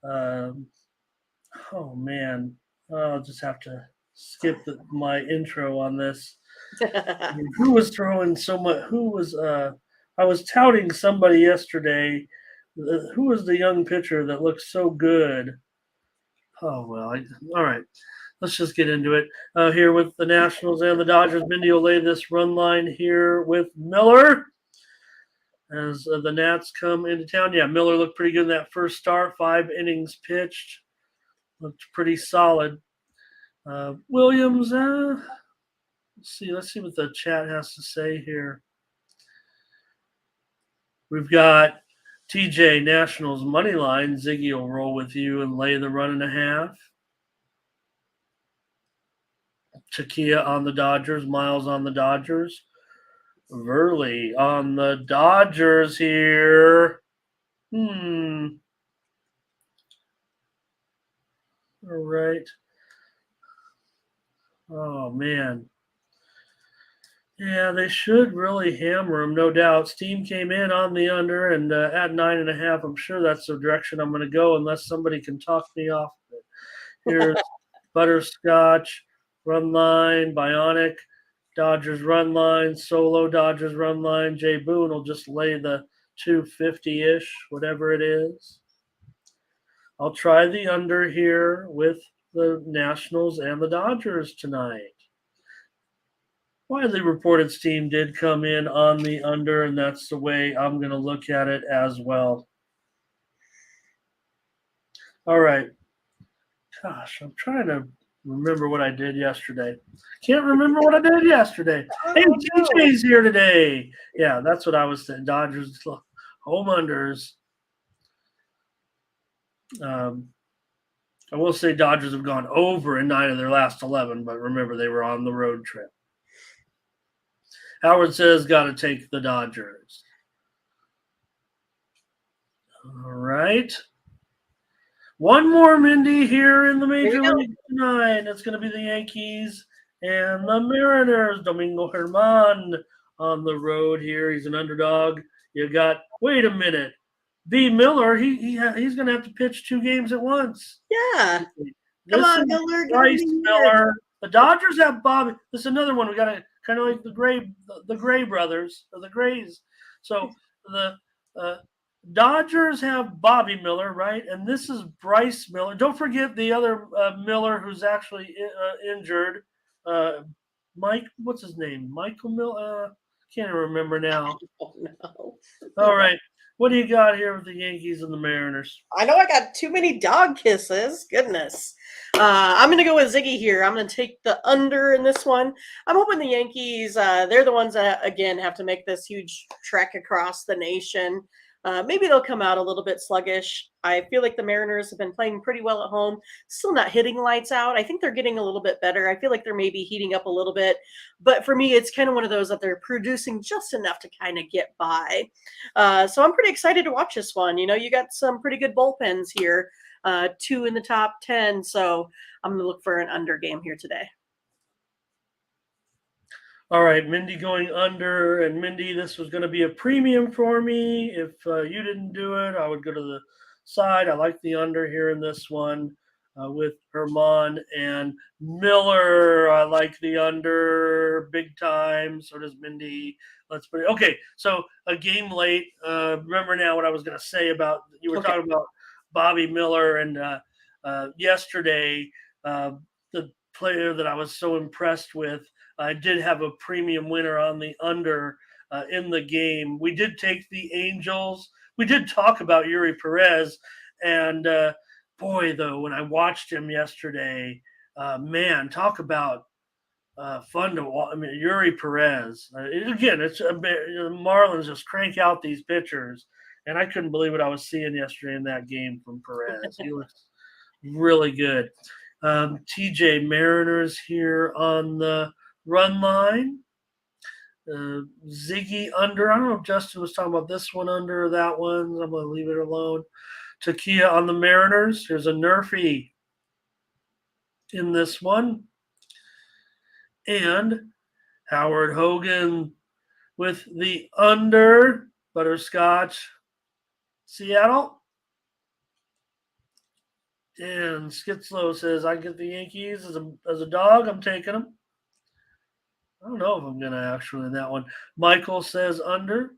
Speaker 2: Oh, man. I'll just have to skip my intro on this. Who was throwing so much? I was touting somebody yesterday. Who was the young pitcher that looked so good? Oh, well, all right. Let's just get into it. Here with the Nationals and the Dodgers, Mindy will lay this run line here with Miller as the Nats come into town. Yeah, Miller looked pretty good in that first start. 5 innings pitched. Looked pretty solid. Williams, let's see what the chat has to say here. We've got TJ Nationals money line. Ziggy will roll with you and lay the 1.5. Chakia on the Dodgers. Miles on the Dodgers. Verley on the Dodgers here. All right. Oh, man. Yeah, they should really hammer them, no doubt. Steam came in on the under, and at 9.5, I'm sure that's the direction I'm going to go unless somebody can talk me off of it. Here's Butterscotch, run line, Bionic, Dodgers run line, Solo Dodgers run line. Jay Boone will just lay the 250-ish, whatever it is. I'll try the under here with the Nationals and the Dodgers tonight. Widely reported Steam did come in on the under, and that's the way I'm going to look at it as well. All right. Gosh, I'm trying to remember what I did yesterday. Can't remember what I did yesterday. Hey, TJ's here today. Yeah, that's what I was saying. Dodgers home unders. I will say Dodgers have gone over in 9 of their last 11, but remember they were on the road trip. Howard says got to take the Dodgers. All right. One more, Mindy, here in the Major League tonight. It's going to be the Yankees and the Mariners. Domingo Germán on the road here. He's an underdog. You got, wait a minute, B. Miller, he's going to have to pitch 2 games at once.
Speaker 1: Yeah. Come on, Miller.
Speaker 2: Bryce Miller. The Dodgers have Bobby. This is another one. We got to kind of like the Gray brothers, or the Grays. So the Dodgers have Bobby Miller, right? And this is Bryce Miller. Don't forget the other Miller who's actually injured. Mike, what's his name? Michael Miller? Can't remember now.
Speaker 1: Oh, no.
Speaker 2: All right. What do you got here with the Yankees and the Mariners?
Speaker 1: I know I got too many dog kisses. Goodness. I'm going to go with Ziggy here. I'm going to take the under in this one. I'm hoping the Yankees, they're the ones that, again, have to make this huge trek across the nation. Maybe they'll come out a little bit sluggish. I feel like the Mariners have been playing pretty well at home, still not hitting lights out. I think they're getting a little bit better. I feel like they're maybe heating up a little bit. But for me, it's kind of one of those that they're producing just enough to kind of get by. So I'm pretty excited to watch this one. You know, you got some pretty good bullpens here, 2 in the top 10. So I'm going to look for an under game here today.
Speaker 2: All right, Mindy going under. And Mindy, this was going to be a premium for me. If you didn't do it, I would go to the side. I like the under here in this one. with Herman and Miller. I like the under big time. So does Mindy. Let's put it. Okay, so a game late. Remember now what I was going to say about you were
Speaker 1: Okay.
Speaker 2: talking about Bobby Miller and yesterday the player that I was so impressed with. I did have a premium winner on the under in the game. We did take the Angels. We did talk about Yuri Perez, and boy, though, when I watched him yesterday, man, talk about fun to watch. I mean, Yuri Perez. Again, it's Marlins just crank out these pitchers, and I couldn't believe what I was seeing yesterday in that game from Perez. He was really good. TJ Mariners here on the run line. Ziggy under. I don't know if Justin was talking about this one under or that one. I'm going to leave it alone. Takia on the Mariners. Here's a Nerfy in this one. And Howard Hogan with the under. Butterscotch. Seattle. And Skitzlow says, I get the Yankees as a dog. I'm taking them. I don't know if I'm going to actually in that one. Michael says under.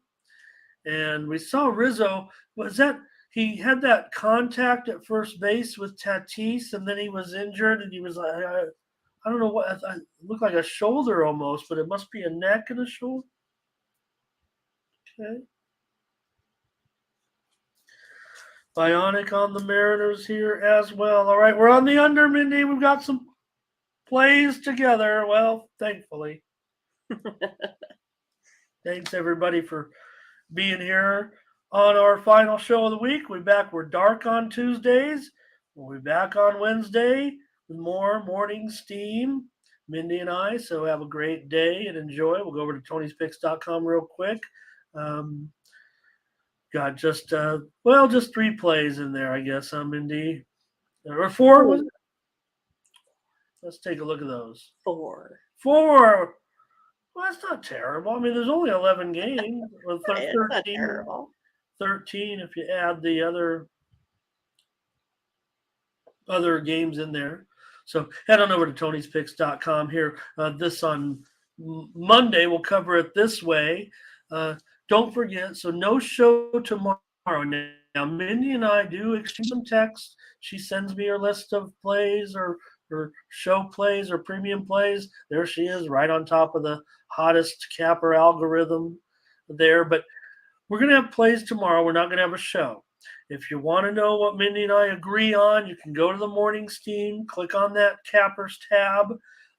Speaker 2: And we saw Rizzo. Was that he had that contact at first base with Tatis, and then he was injured, and he was like, I don't know what. It looked like a shoulder almost, but it must be a neck and a shoulder. Okay. Bionic on the Mariners here as well. All right, we're on the under, Mindy. We've got some plays together. Well, thankfully. Thanks, everybody, for being here on our final show of the week. We're dark on Tuesdays. We'll be back on Wednesday with more morning steam, Mindy and I. So have a great day and enjoy. We'll go over to Tony'sPicks.com real quick. Got just 3 plays in there, I guess, Mindy. Or 4, was it? Let's take a look at those.
Speaker 1: 4.
Speaker 2: Well, that's not terrible. I mean, there's only 11 games. Well, 13,
Speaker 1: It's not terrible.
Speaker 2: 13 if you add the other games in there. So head on over to Tony'sPicks.com here. This on Monday, we'll cover it this way. Don't forget, so no show tomorrow. Now, Mindy and I do exchange some text. She sends me her list of plays or show plays or premium plays. There she is, right on top of the hottest capper algorithm there. But we're going to have plays tomorrow. We're not going to have a show. If you want to know what Mindy and I agree on, you can go to the morning steam, click on that cappers tab,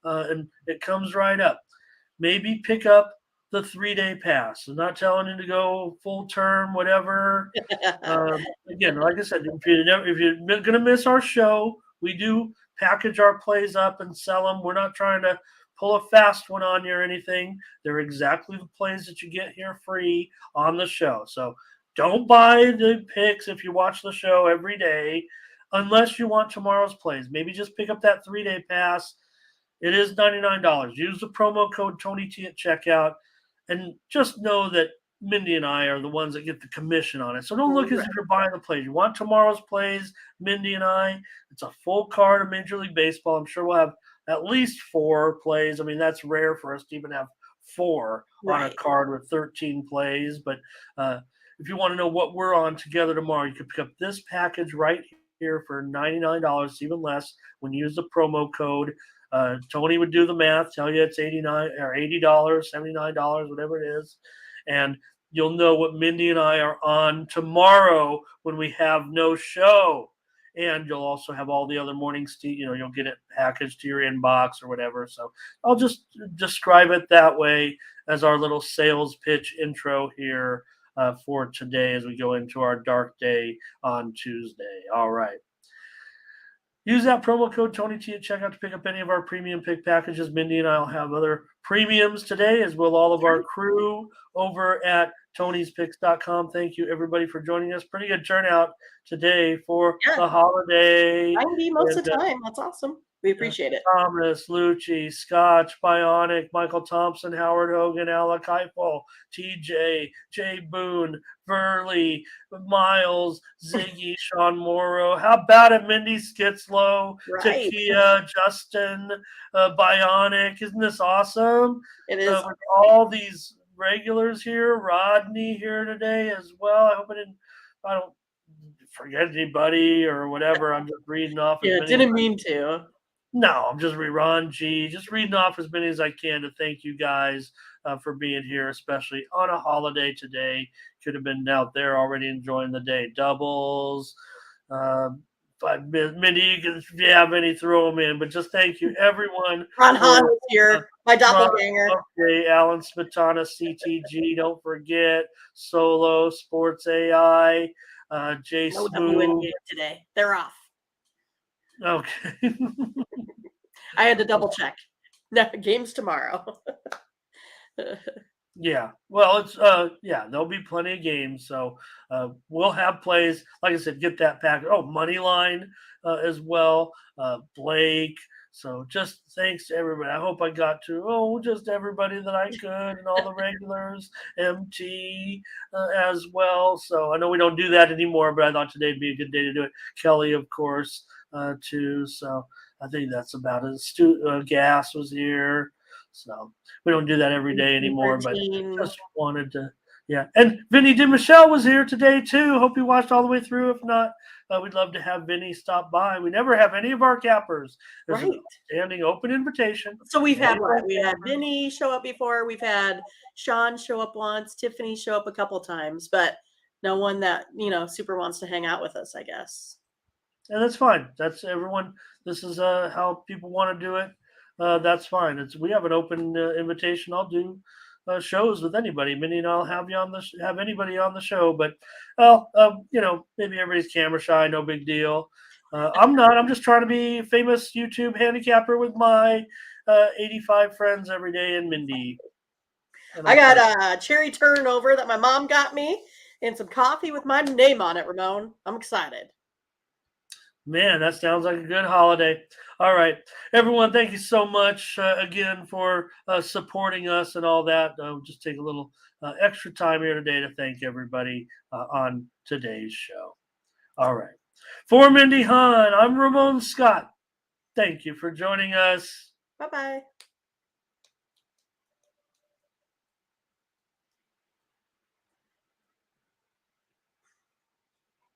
Speaker 2: and it comes right up. Maybe pick up the 3-day pass. I'm not telling you to go full term, whatever. Again, like I said, if you're going to miss our show, we do package our plays up and sell them. We're not trying to pull a fast one on you or anything. They're exactly the plays that you get here free on the show. So don't buy the picks if you watch the show every day, unless you want tomorrow's plays. Maybe just pick up that 3-day pass. It is $99. Use the promo code TonyT at checkout, and just know that Mindy and I are the ones that get the commission on it. So don't look as if you're buying the plays. You want tomorrow's plays, Mindy and I. It's a full card of Major League Baseball. I'm sure we'll have at least 4 plays. I mean, that's rare for us to even have 4 on a card with 13 plays. But if you want to know what we're on together tomorrow, you can pick up this package right here for $99, even less, when you use the promo code. Tony would do the math, tell you it's $89 or $80, $79, whatever it is. And you'll know what Mindy and I are on tomorrow when we have no show. And you'll also have all the other mornings, you'll get it packaged to your inbox or whatever. So I'll just describe it that way as our little sales pitch intro here for today as we go into our dark day on Tuesday. All right. Use that promo code TonyT at checkout to pick up any of our premium pick packages. Mindy and I will have other premiums today, as will all of our crew over at Tony'sPicks.com. Thank you, everybody, for joining us. Pretty good turnout today for
Speaker 1: Yeah.
Speaker 2: the holiday.
Speaker 1: 90 most of the time. That's awesome. We appreciate it.
Speaker 2: Thomas, Lucci, Scotch, Bionic, Michael Thompson, Howard Hogan, Alec Heifel, TJ, Jay Boone, Verley, Miles, Ziggy, Sean Morrow. How about it, Mindy Skitzlow,
Speaker 1: Right.
Speaker 2: Takia, Justin, Bionic? Isn't this awesome?
Speaker 1: It is.
Speaker 2: With all these regulars here, Rodney here today as well. I don't forget anybody or whatever. I'm just reading off as
Speaker 1: Yeah,
Speaker 2: many.
Speaker 1: didn't mean to.
Speaker 2: No, I'm just just reading off as many as I can to thank you guys for being here, especially on a holiday today. Could have been out there already enjoying the day. Doubles. But Mindy, if you have any, throw them in. But just thank you, everyone.
Speaker 1: Ron Hahn was here, my doppelganger.
Speaker 2: Okay, Alan Smetana, CTG. Don't forget Solo Sports AI. Jay
Speaker 1: No
Speaker 2: Smooth.
Speaker 1: WNBA today. They're off.
Speaker 2: Okay.
Speaker 1: I had to double check. No, game's tomorrow.
Speaker 2: Yeah. Well, it's there'll be plenty of games. So we'll have plays. Like I said, get that pack. Oh, money line as well. Blake. So just thanks to everybody. I hope I got to just everybody that I could and all the regulars, MT as well. So I know we don't do that anymore, but I thought today'd be a good day to do it. Kelly, of course, too. So I think that's about it. Gas was here. So we don't do that every day anymore, but just wanted to, yeah. And Vinny DiMichele was here today too. Hope you watched all the way through. If not, we'd love to have Vinny stop by. We never have any of our cappers. There's an standing open invitation.
Speaker 1: So we've had Vinny show up before. We've had Sean show up once, Tiffany show up a couple times, but no one that, super wants to hang out with us, I guess.
Speaker 2: And that's fine. That's everyone. This is how people want to do it. That's fine. We have an open invitation. I'll do shows with anybody. Minnie and I'll have have anybody on the show. But maybe everybody's camera shy. No big deal. I'm not. I'm just trying to be a famous YouTube handicapper with my 85 friends every day and Mindy.
Speaker 1: I got a cherry turnover that my mom got me and some coffee with my name on it, Ramon. I'm excited.
Speaker 2: Man, that sounds like a good holiday. All right, everyone, thank you so much again for supporting us and all that. Just take a little extra time here today to thank everybody on today's show. All right. For Mindy Hahne, I'm Ramon Scott. Thank you for joining us.
Speaker 1: Bye-bye.